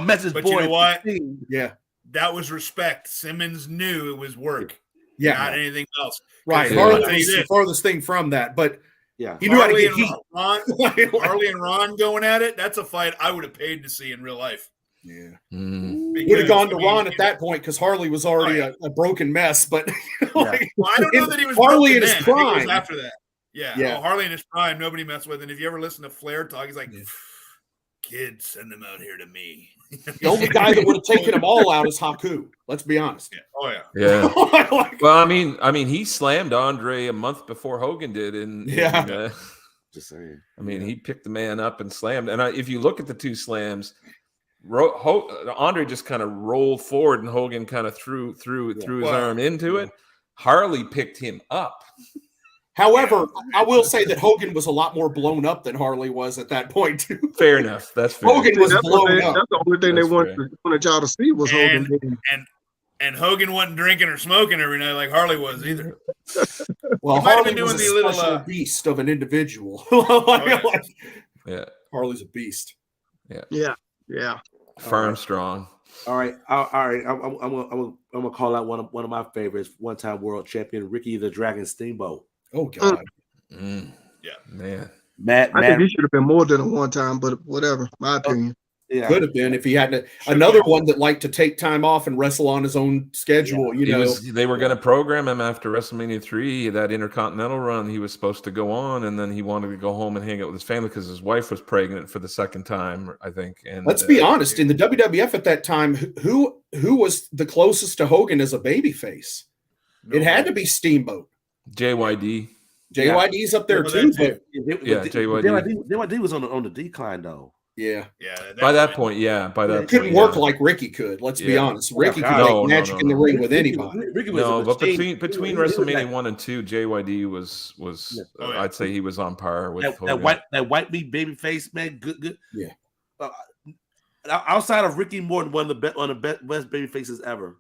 message but boy. You know what? Yeah, that was respect. Simmons knew it was work. Yeah, not anything else. Right. Harley was the farthest thing from that, but he knew how to get heat. Harley and Ron going at it. That's a fight I would have paid to see in real life. Yeah, would have gone to Ron at that point because Harley was already a broken mess. But well, I don't know that he was Harley in his prime. prime. Was after that, no, Harley in his prime, nobody messed with. And if you ever listen to Flair talk, he's like, "Kids, send them out here to me." The only guy that would have taken them all out is Haku. Let's be honest. Yeah. Well, I mean, he slammed Andre a month before Hogan did. Just saying. I mean, he picked the man up and slammed. And if you look at the two slams, Andre just kind of rolled forward, and Hogan kind of threw his arm into it. Harley picked him up. However, I will say that Hogan was a lot more blown up than Harley was at that point, too. Fair enough. That's fair. Hogan was blown up. That's the only thing they wanted y'all to see was Hogan. And Hogan wasn't drinking or smoking every night like Harley was either. Well, Harley was a special beast of an individual. Harley's a beast. Yeah. Firm, strong. All right. I'm gonna call out one of my favorites, one-time world champion Ricky the Dragon Steamboat. Oh God. Yeah, man. I think he should have been more than a one time, but whatever. My opinion. Yeah, could have been if he had another one that liked to take time off and wrestle on his own schedule. They were going to program him after WrestleMania 3, that Intercontinental run. He was supposed to go on, and then he wanted to go home and hang out with his family because his wife was pregnant for the second time, I think. And let's be honest, in the WWF at that time, who was the closest to Hogan as a babyface? It had to be Steamboat. JYD. JYD's up there too, but JYD was on the decline though. Yeah. By that point, couldn't work like Ricky could. Let's be honest. Ricky could make magic in the ring with anybody. But between WrestleMania 1 and 2, JYD was I'd say he was on par with that white meat baby face, man. Good. Yeah. Outside of Ricky Morton, one of the best baby faces ever.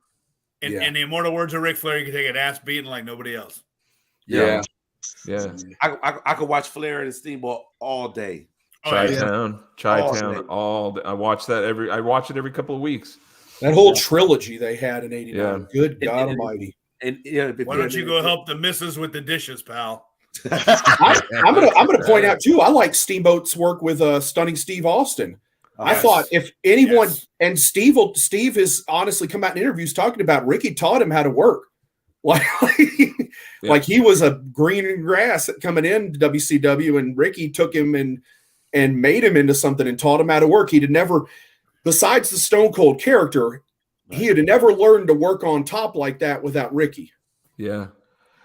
In the immortal words of Ric Flair, you can take an ass beating like nobody else. Yeah. I could watch Flair and Steamboat all day. Chi-Town all day. I watch it every couple of weeks. That whole trilogy they had in '89. Good God Almighty! And why don't you go help the missus with the dishes, pal? I'm gonna point out too. I like Steamboat's work with Stunning Steve Austin. I thought if anyone and Steve has honestly come out in interviews talking about Ricky taught him how to work. Like he was a green grass coming in to WCW, and Ricky took him and made him into something and taught him how to work. He'd never, besides the Stone Cold character, he had never learned to work on top like that without Ricky. Yeah.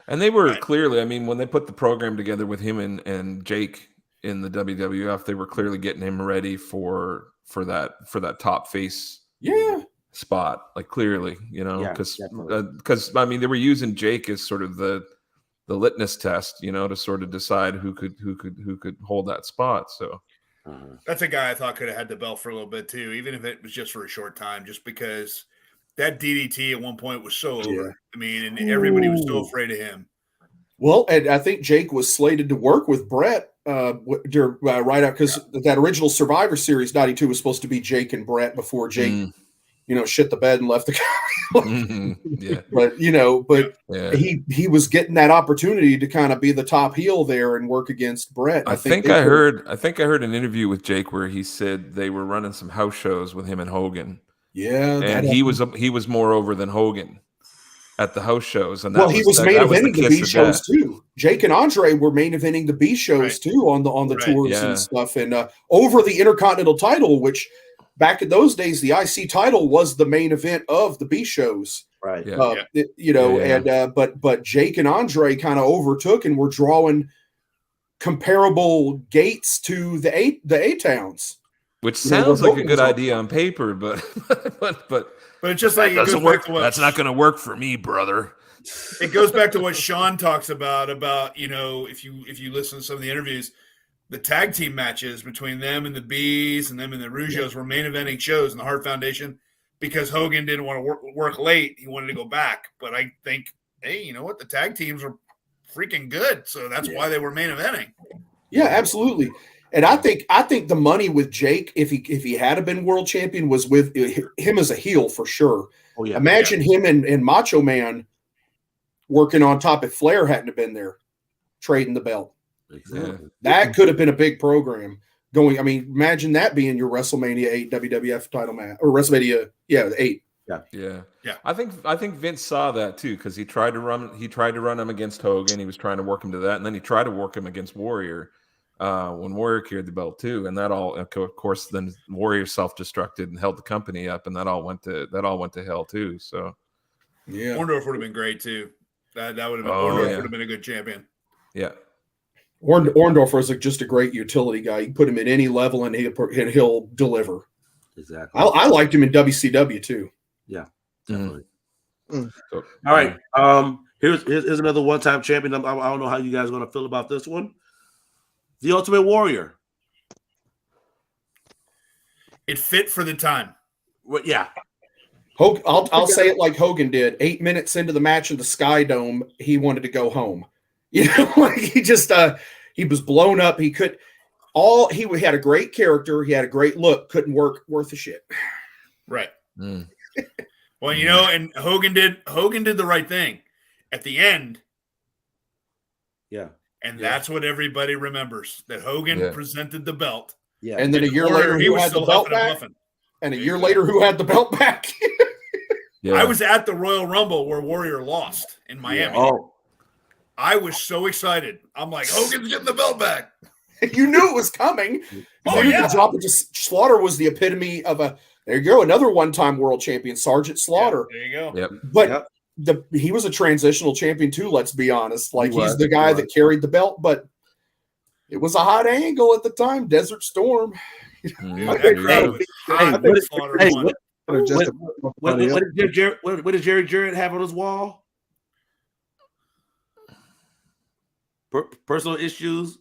And they were clearly, I mean, when they put the program together with him and Jake in the WWF, they were clearly getting him ready for that top face spot, like clearly, because I mean, they were using Jake as sort of the litmus test, to sort of decide who could hold that spot. So that's a guy I thought could have had the belt for a little bit too, even if it was just for a short time, just because That DDT at one point was so over. Yeah. I mean, and everybody was so afraid of him. Well, and I think Jake was slated to work with Brett right out because that original Survivor Series '92 was supposed to be Jake and Brett before Jake, shit the bed and left the company. Yeah, but he was getting that opportunity to kind of be the top heel there and work against Brett. I think I heard an interview with Jake where he said they were running some house shows with him and Hogan. Yeah, and he was more over than Hogan at the house shows, and he was main eventing the B shows too. Jake and Andre were main eventing the B shows too on the tours and stuff, and over the Intercontinental title, which back in those days the IC title was the main event of the B shows, right? But Jake and Andre kind of overtook and were drawing comparable gates to the A towns, which sounds like a good idea on paper, but it's just like it doesn't work. That's not going to work for me, brother. It goes back to what Sean talks about if you listen to some of the interviews, the tag team matches between them and the Bees and them and the Rougeos were main eventing shows in the Hart Foundation because Hogan didn't want to work late. He wanted to go back. But I think, hey, you know what? The tag teams are freaking good, so that's why they were main eventing. Yeah, absolutely. And I think the money with Jake, if he had been world champion, was with him as a heel for sure. Oh, yeah. Imagine him and Macho Man working on top if Flair hadn't have been there, trading the belt. Exactly. That could have been a big program going. I mean, imagine that being your WrestleMania 8 WWF title match or WrestleMania 8. Yeah. I think Vince saw that too because he tried to run him against Hogan. He was trying to work him to that, and then he tried to work him against Warrior. When Warrior carried the belt too, and that all, of course, then Warrior self-destructed and held the company up, and that all went to hell too. So, yeah, Orndorff would have been great too. That would have been Orndorff would have been a good champion. Yeah, Orndorff was just a great utility guy. You put him in any level, and he'll deliver. Exactly. I liked him in WCW too. Yeah, definitely. So, all right. Here's another one-time champion. I don't know how you guys are going to feel about this one. The Ultimate Warrior. It fit for the time. Well, yeah. I'll say it like Hogan did. 8 minutes into the match in the Sky Dome, he wanted to go home. Like he just he was blown up. He had a great character. He had a great look. Couldn't work worth a shit. Right. Well, and Hogan did the right thing at the end. Yeah. And that's what everybody remembers, that Hogan presented the belt. Yeah. And then a year later, who had the belt back? And a year later, who had the belt back? I was at the Royal Rumble where Warrior lost in Miami. Oh. I was so excited. I'm like, Hogan's getting the belt back. You knew it was coming. Drop it to Slaughter was the epitome of there you go, another one-time world champion, Sergeant Slaughter. There you go. Yep. But he was a transitional champion too, let's be honest. Like he's the guy that carried the belt, but it was a hot angle at the time, Desert Storm. What did Jerry Jarrett have on his wall? Personal issues,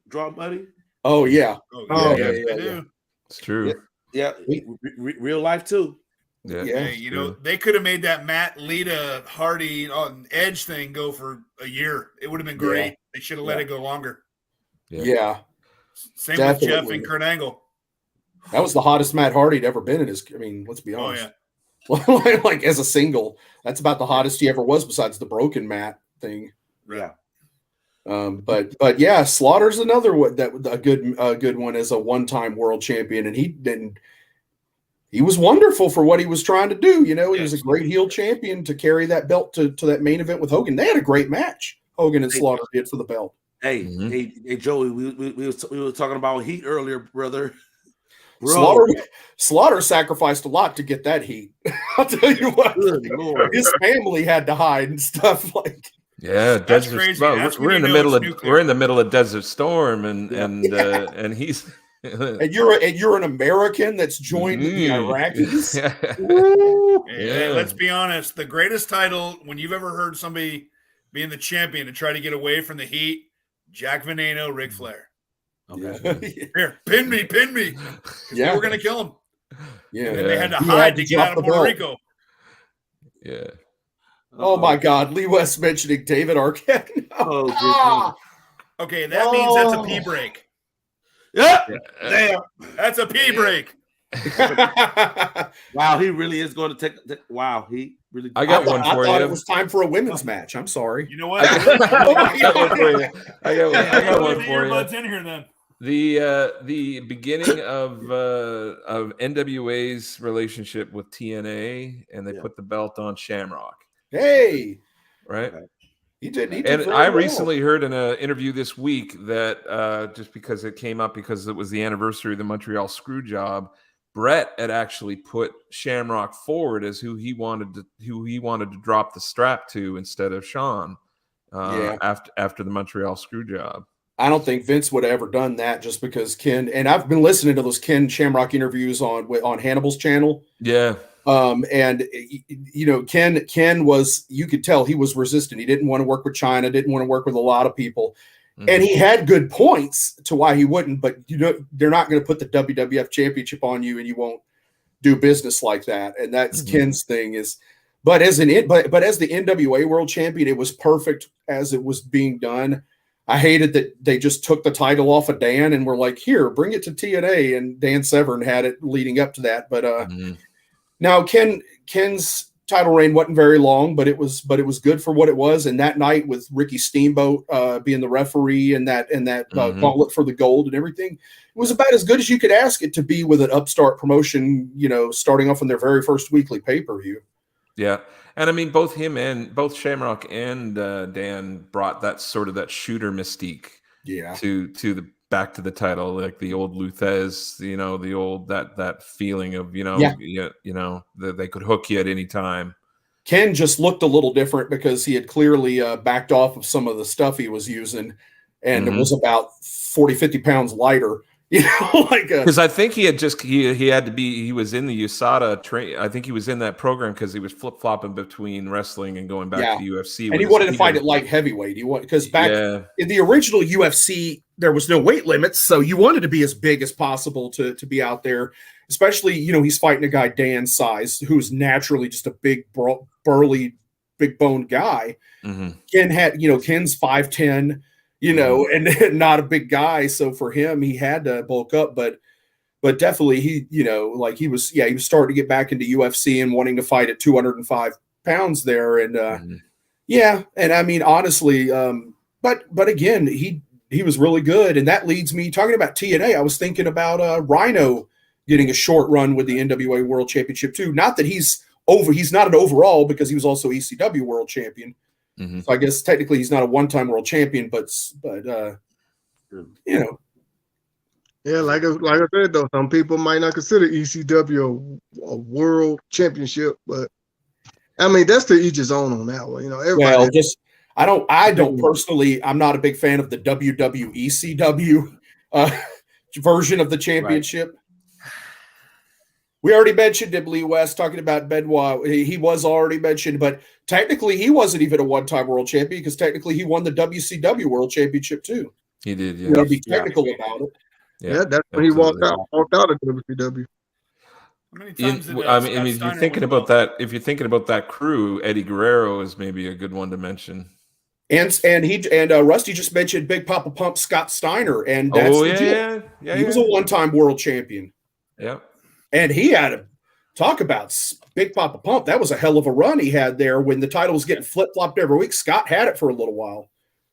draw money. Oh yeah. Yeah. It's true. Yeah. Real life too. Yeah. Hey, they could have made that Matt Lita Hardy on Edge thing go for a year. It would have been great. Yeah. They should have let it go longer. Yeah. Same with Jeff and Kurt Angle. That was the hottest Matt Hardy'd ever been in his. I mean, let's be honest. Oh, yeah. Like as a single, that's about the hottest he ever was, besides the Broken Matt thing. Yeah. But yeah, Slaughter's another one a good one as a one-time world champion, and he was wonderful for what he was trying to do. He was a great heel champion to carry that belt to that main event with Hogan. They had a great match. Hogan and Slaughter did for the belt. Hey, hey, Joey, we were talking about heat earlier, brother. Bro. Slaughter sacrificed a lot to get that heat. I'll tell you what, his family had to hide and stuff like. Yeah, that's crazy. We're in the middle of Desert Storm, and he's and you're an American that's joined the Iraqis. Hey, let's be honest. The greatest title when you've ever heard somebody being the champion to try to get away from the heat, Jack Veneno, Ric Flair. Okay. Here, pin me. Yeah, we're gonna kill him. Yeah. And then they had to He hide had to to get drop out of the Puerto belt. Rico. Yeah. Oh my God, Lee West mentioning David Arquette. Oh, Okay, that means that's a Oh. pee break. yeah. Yeah. Damn. That's a pee break. Wow, he really is going to take. Wow, he really. I got one I for thought you. it was time for a women's match. I'm sorry. You know what? I got one for you. I got one the for you. earbuds in here then. The beginning of NWA's relationship with TNA, and they put the belt on Shamrock, Hey, right? he did. He did And very I well. recently heard in an interview this week that just because it came up because it was the anniversary of the Montreal Screwjob, Brett had actually put Shamrock forward as who he wanted to drop the strap to instead of Sean after the Montreal Screwjob. I don't think Vince would have ever done that just because Ken, and I've been listening to those Ken Shamrock interviews on Hannibal's channel. Yeah. And you know, Ken was, you could tell he was resistant. He didn't want to work with China, didn't want to work with a lot of people. And he had good points to why he wouldn't, but you know, they're not going to put the WWF championship on you and you won't do business like that. And that's Ken's thing is, but as the NWA world champion, it was perfect as it was being done. I hated that they just took the title off of Dan and were like, here, bring it to TNA. And Dan Severn had it leading up to that. But now Ken's title reign wasn't very long, but it was good for what it was. And that night with Ricky Steamboat being the referee and that gauntlet for the gold and everything, it was about as good as you could ask it to be with an upstart promotion, you know, starting off on their very first weekly pay-per-view. Yeah. And I mean, both Shamrock and Dan brought that sort of that shooter mystique to the back to the title, like the old Luthez, you know, the old that feeling of, you know, that they could hook you at any time. Ken just looked a little different because he had clearly backed off of some of the stuff he was using, and it was about 40, 50 pounds lighter. You know, like because I think he was in the USADA train. I think he was in that program because he was flip flopping between wrestling and going back to the UFC. And he wanted to fight at light heavyweight. Because back in the original UFC, there was no weight limits, so you wanted to be as big as possible to be out there. Especially, you know, he's fighting a guy Dan's size who's naturally just a big, burly, big boned guy. Ken had, you know, Ken's 5'10". You know, and not a big guy. So for him, he had to bulk up, but definitely he, you know, like he was starting to get back into UFC and wanting to fight at 205 pounds there. And and I mean, honestly, but again, he was really good. And that leads me talking about TNA. I was thinking about Rhino getting a short run with the NWA World Championship too. Not that he's not an overall because he was also ECW World Champion. So I guess technically he's not a one-time world champion, but you know. Yeah, like I said though, some people might not consider ECW a world championship, but I mean that's to each his own on that one. You know, everybody. Well, I don't personally. I'm not a big fan of the WWECW version of the championship. Right. We already mentioned him, Lee West, talking about Benoit. He was already mentioned, but technically he wasn't even a one-time world champion because technically he won the WCW World Championship too. He did, yeah. You know, be technical about it. Yeah, that's when he walked out of WCW. If you're thinking about that crew, Eddie Guerrero is maybe a good one to mention. And Rusty just mentioned Big Papa Pump Scott Steiner, and that's he was a one-time world champion. Yeah. And he had to talk about Big Papa Pump. That was a hell of a run he had there when the title was getting flip-flopped every week. Scott had it for a little while.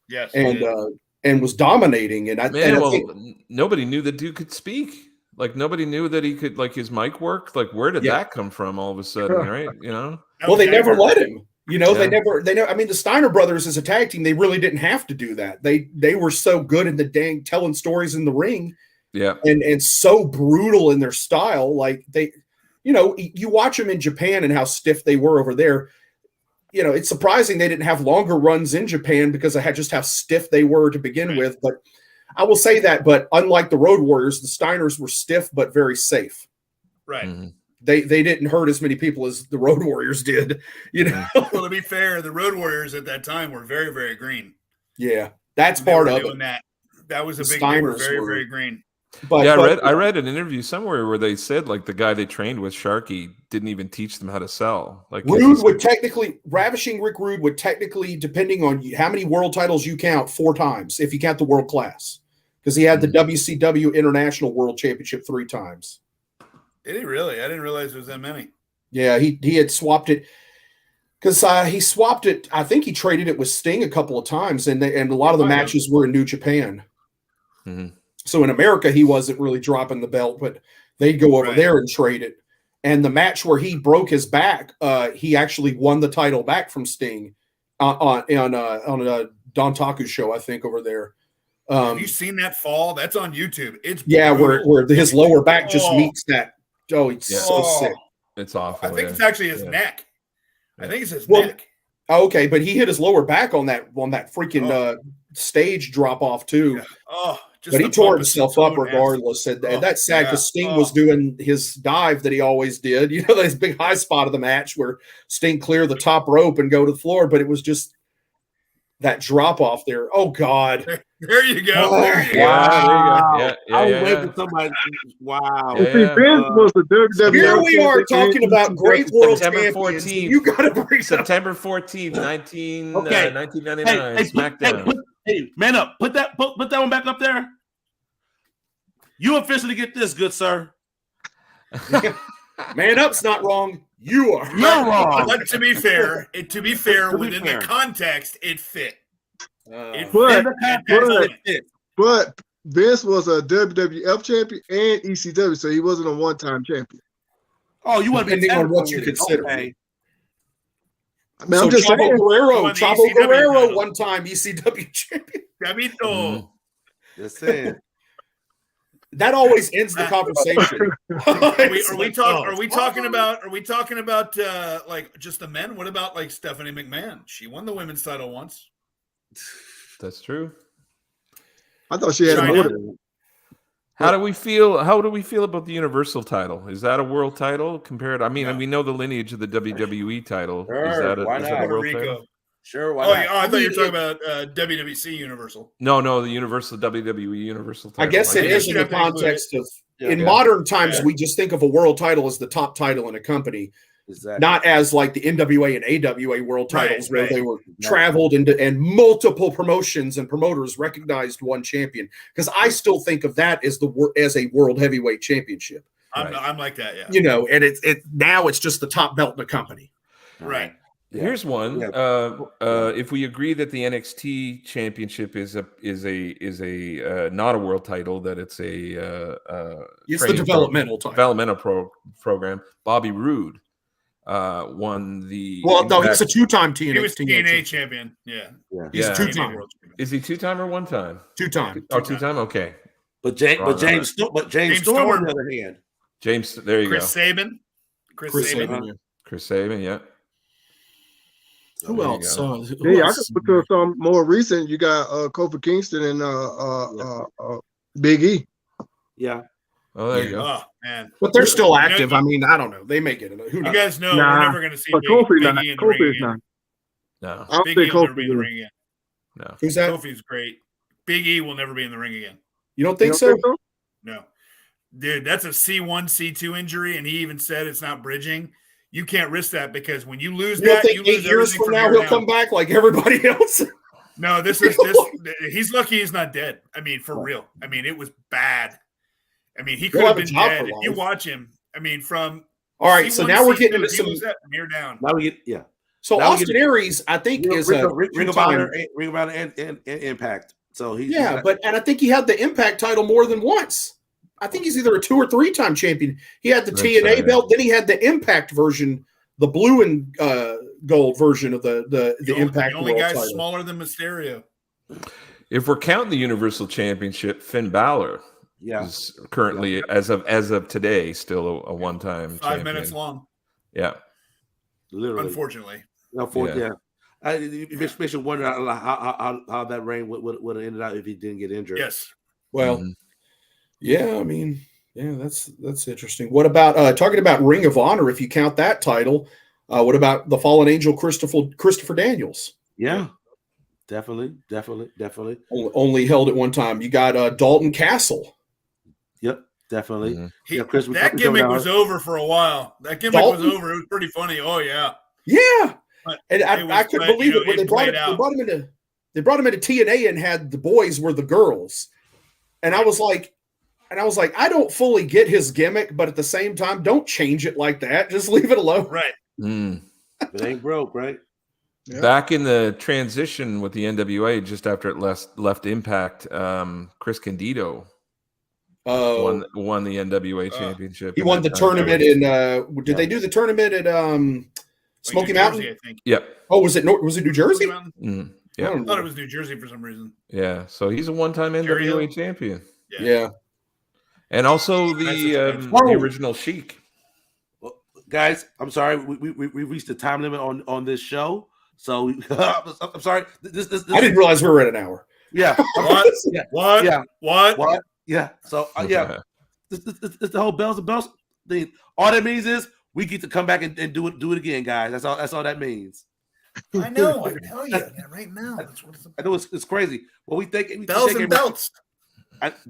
Yes. And was dominating. And I think nobody knew the dude could speak. Like nobody knew that he could, like his mic worked. Like where did that come from all of a sudden, right? You know? Well, they never let him. You know, they never I mean, the Steiner brothers as a tag team, they really didn't have to do that. They were so good in the dang telling stories in the ring. Yeah. And so brutal in their style. Like they, you know, you watch them in Japan and how stiff they were over there. You know, it's surprising they didn't have longer runs in Japan because I had just how stiff they were to begin with. But I will say that, but unlike the Road Warriors, the Steiners were stiff, but very safe. Right. They didn't hurt as many people as the Road Warriors did, you know. Well, to be fair, the Road Warriors at that time were very, very green. Yeah. That's part of it. That was a big, they were very, very green. But Yeah, I read an interview somewhere where they said like the guy they trained with, Sharky, didn't even teach them how to sell. Like Rude would technically, Ravishing Rick Rude would technically, depending on how many world titles you count, 4 times if you count the world class, because he had the WCW International World Championship 3 times. Did he really? I didn't realize there was that many. Yeah, he had swapped it because he swapped it. I think he traded it with Sting a couple of times, and a lot of the matches were in New Japan. Mhm. So in America, he wasn't really dropping the belt, but they'd go over there and trade it. And the match where he broke his back, he actually won the title back from Sting on a Don Taku show, I think, over there. Have you seen that fall? That's on YouTube. It's where his lower back just meets that. Oh, it's so sick. It's awful. I think it's actually his neck. I think it's his Well, neck. Okay, but he hit his lower back on that freaking stage drop off too. Yeah. Oh, just but he the tore bump is himself so up regardless. And that's sad because Sting was Oh. doing his dive that he always did. You know, this big high spot of the match where Sting clear the top rope and go to the floor, but it was just that drop off there. Oh God. There you go. Oh, There you go. Yeah, I was waiting for somebody. Wow. Yeah, See, Vince was the WWF. Here we are talking about great world September champions. 14th. You got to bring some. September 14th, 1999, Hey, SmackDown. hey, man up. Put that one back up there. You officially get this, good sir. Man up's not wrong. You are. You're wrong. But to be fair, within the context, it fit. It But- fit. But Vince was a WWF champion and ECW, so he wasn't a one-time champion. Oh, you want to be Depending on what you technical with it. consider. Okay. I mean, So I'm just Chavo saying. Guerrero, Won the Chavo ECW Guerrero, title. one-time ECW champion. Gabito. Just saying. That always ends the conversation. Are we talking about like just the men? What about like Stephanie McMahon? She won the women's title once. That's true. I thought she had China. more than How do we feel? How do we feel about the Universal title? Is that a world title compared? I mean, No. we know the lineage of the WWE title. Sure, Is that why is that not? a Puerto world Rico. title? Sure. Why Oh, not? I thought you were talking about WWC Universal. No, the Universal WWE Universal title. I guess it think is it in the should have been context of Yeah, in yeah. modern times Yeah. we just think of a world title as the top title in a company, Exactly. not as like the NWA and AWA world Right, titles where right. they were traveled and multiple promotions and promoters recognized one champion. Because I still think of that as as a world heavyweight championship. Right. I'm like that, yeah. You know, and it's now it's just the top belt in the company. Right. Yeah. Here's one. Yeah. If we agree that the NXT Championship is a not a world title, that it's a It's the training developmental title. developmental program, Bobby Roode won the. Well, no, he's Impact- a two-time TNA. He was TNA champion. Yeah. He's Yeah. a two-time world champion. Is he 2-time or 1-time? Two-time. Oh, 2-time. Okay, But James James Storm, on Storm. the other hand. James. There you Chris go. Sabin. Chris Sabin. Sabin, yeah. Chris Saban. Yeah. Who There you else? go. Who Yeah, I else? could put to some more recent. You got Kofi Kingston and Big E. Yeah. Oh, there you go. Oh man. But they're still You know, active. I mean, I don't know. They make it. Who You knows? guys know Nah, we're never going to see But Big, Kofi, Big not. E in the ring Kofi is again. No, I don't Big think E will never Kofi be in the will. ring again. no. Who's that? Kofi's great. Big E will never be in the ring again. You don't You think don't so? No. Dude, that's a C1, C2 injury, and he even said it's not bridging. You can't risk that because when you lose You don't that, think you 8 lose years everything from now here he'll down. come back like everybody else? No, this he's lucky he's not dead. I mean, for real. I mean, it was bad. I mean, he could He'll have have a been job dead. for If you life. watch him, I mean, from All right, so C1, now we're C2, getting into if you some. lose that, you're down. Now we get yeah. So now we Austin get- Aries, I think, is a Ring of two-time- Honor, and Impact. So he Yeah, and I think he had the Impact title more than once. I think he's either a 2 or 3-time champion. He had the That's TNA right, yeah. belt, then he had the Impact version, the blue and gold version of the Impact The only World guy title. smaller than Mysterio. If we're counting the Universal Championship, Finn Balor yeah. is currently, as of today, still a one-time 5 champion. minutes long, Yeah. Literally. unfortunately. Yeah. It makes you wonder how that reign would have ended out if he didn't get injured. Yes. Well, Mhm. yeah, I mean, yeah, that's interesting. What about talking about Ring of Honor? If you count that title, what about the Fallen Angel Christopher Daniels? Yeah. Definitely. Only held at one time. You got Dalton Castle. Yep, definitely. Mhm. Yeah, Chris, That we gimmick covered was ours. over for a while. That gimmick Dalton? was over. It was pretty funny. Oh yeah. Yeah, But and it I was, couldn't but, believe you it know, when it played out. they brought him into TNA and had the boys were the girls, and I was like, I don't fully get his gimmick, but at the same time, don't change it like that. Just leave it alone. Right. Mm. It ain't broke, right? Yeah. Back in the transition with the NWA, just after it left Impact, Chris Candido won the NWA championship. He in won that the time tournament period. in. Did they do the tournament at Smoky New Mountain? Jersey, I think. Yep. Oh, was it New Jersey? Smoky Mountain? Mm. I Yeah. don't I thought know. it was New Jersey for some reason. Yeah. So he's a one-time Jerry NWA Hill? champion, Yeah. and also Nice the introduction. original Sheik. Well, guys, I'm sorry. We reached the time limit on this show. So I'm sorry. This I didn't realize we were at an hour. Yeah. What? Yeah. What? Yeah. What? What? Yeah. So yeah. This the whole bells and bells thing. All that means is we get to come back and do it again, guys. That's all that means. I know. I tell you right now. That's what it's about. I know it's crazy. Well, we think Bells and belts.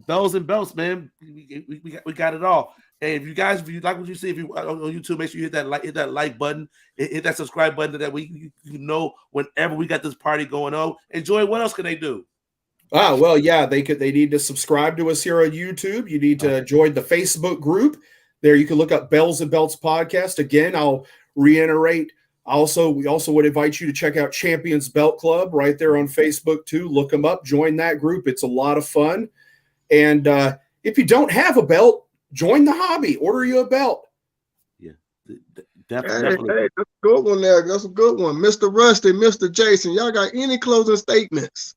bells and belts, man. We got it all. And if you like what you see, if you on YouTube, make sure you hit that like button, hit that subscribe button, so that you know whenever we got this party going on. Enjoy. What else can they do? Well, yeah, they need to subscribe to us here on YouTube. You need to join the Facebook group. There you can look up Bells and Belts Podcast. Again, I'll reiterate. We also would invite you to check out Champions Belt Club right there on Facebook too. Look them up, join that group. It's a lot of fun. And if you don't have a belt, join the hobby. Order you a belt. Yeah, Hey, definitely. hey, that's a good one there. That's a good one. Mr. Rusty, Mr. Jason, y'all got any closing statements?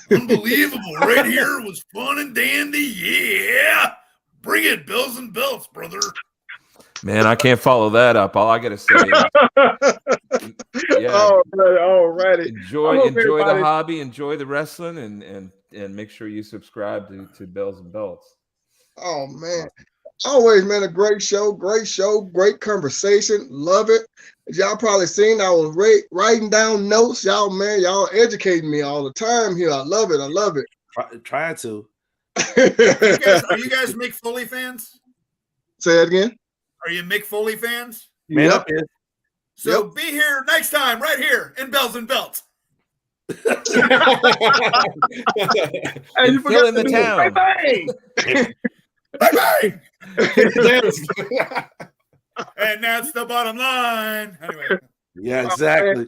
Unbelievable. Right here was fun and dandy. Yeah. Bring it, Bells and Belts, brother. Man, I can't follow that up. All I gotta say, yeah, All righty. enjoy hope the everybody- hobby, enjoy the wrestling, and make sure you subscribe to Bells and Belts. Oh man. Always, man, a great show, great conversation. Love it. As y'all probably seen, I was writing down notes. Y'all educating me all the time here. I love it. Trying to. Are you guys Mick Foley fans? Say it again. Are you Mick Foley fans? Man Yep. up here. So be here next time, right here in Bells and Belts. Hey, And you fill forgot in the to do town. bang, Bye bang. And that's the bottom line. Anyway, Yeah, exactly.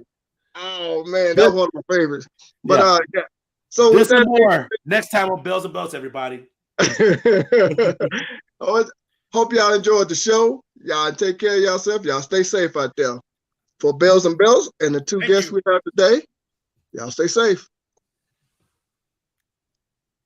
Oh man, that's one of my favorites. But Yeah. yeah. So This with and that, more next time on Bells and Belts, everybody. hope y'all enjoyed the show. Y'all take care of yourself. Y'all stay safe out there. For Bells and Bells and the two Thank guests you. we have today, y'all stay safe.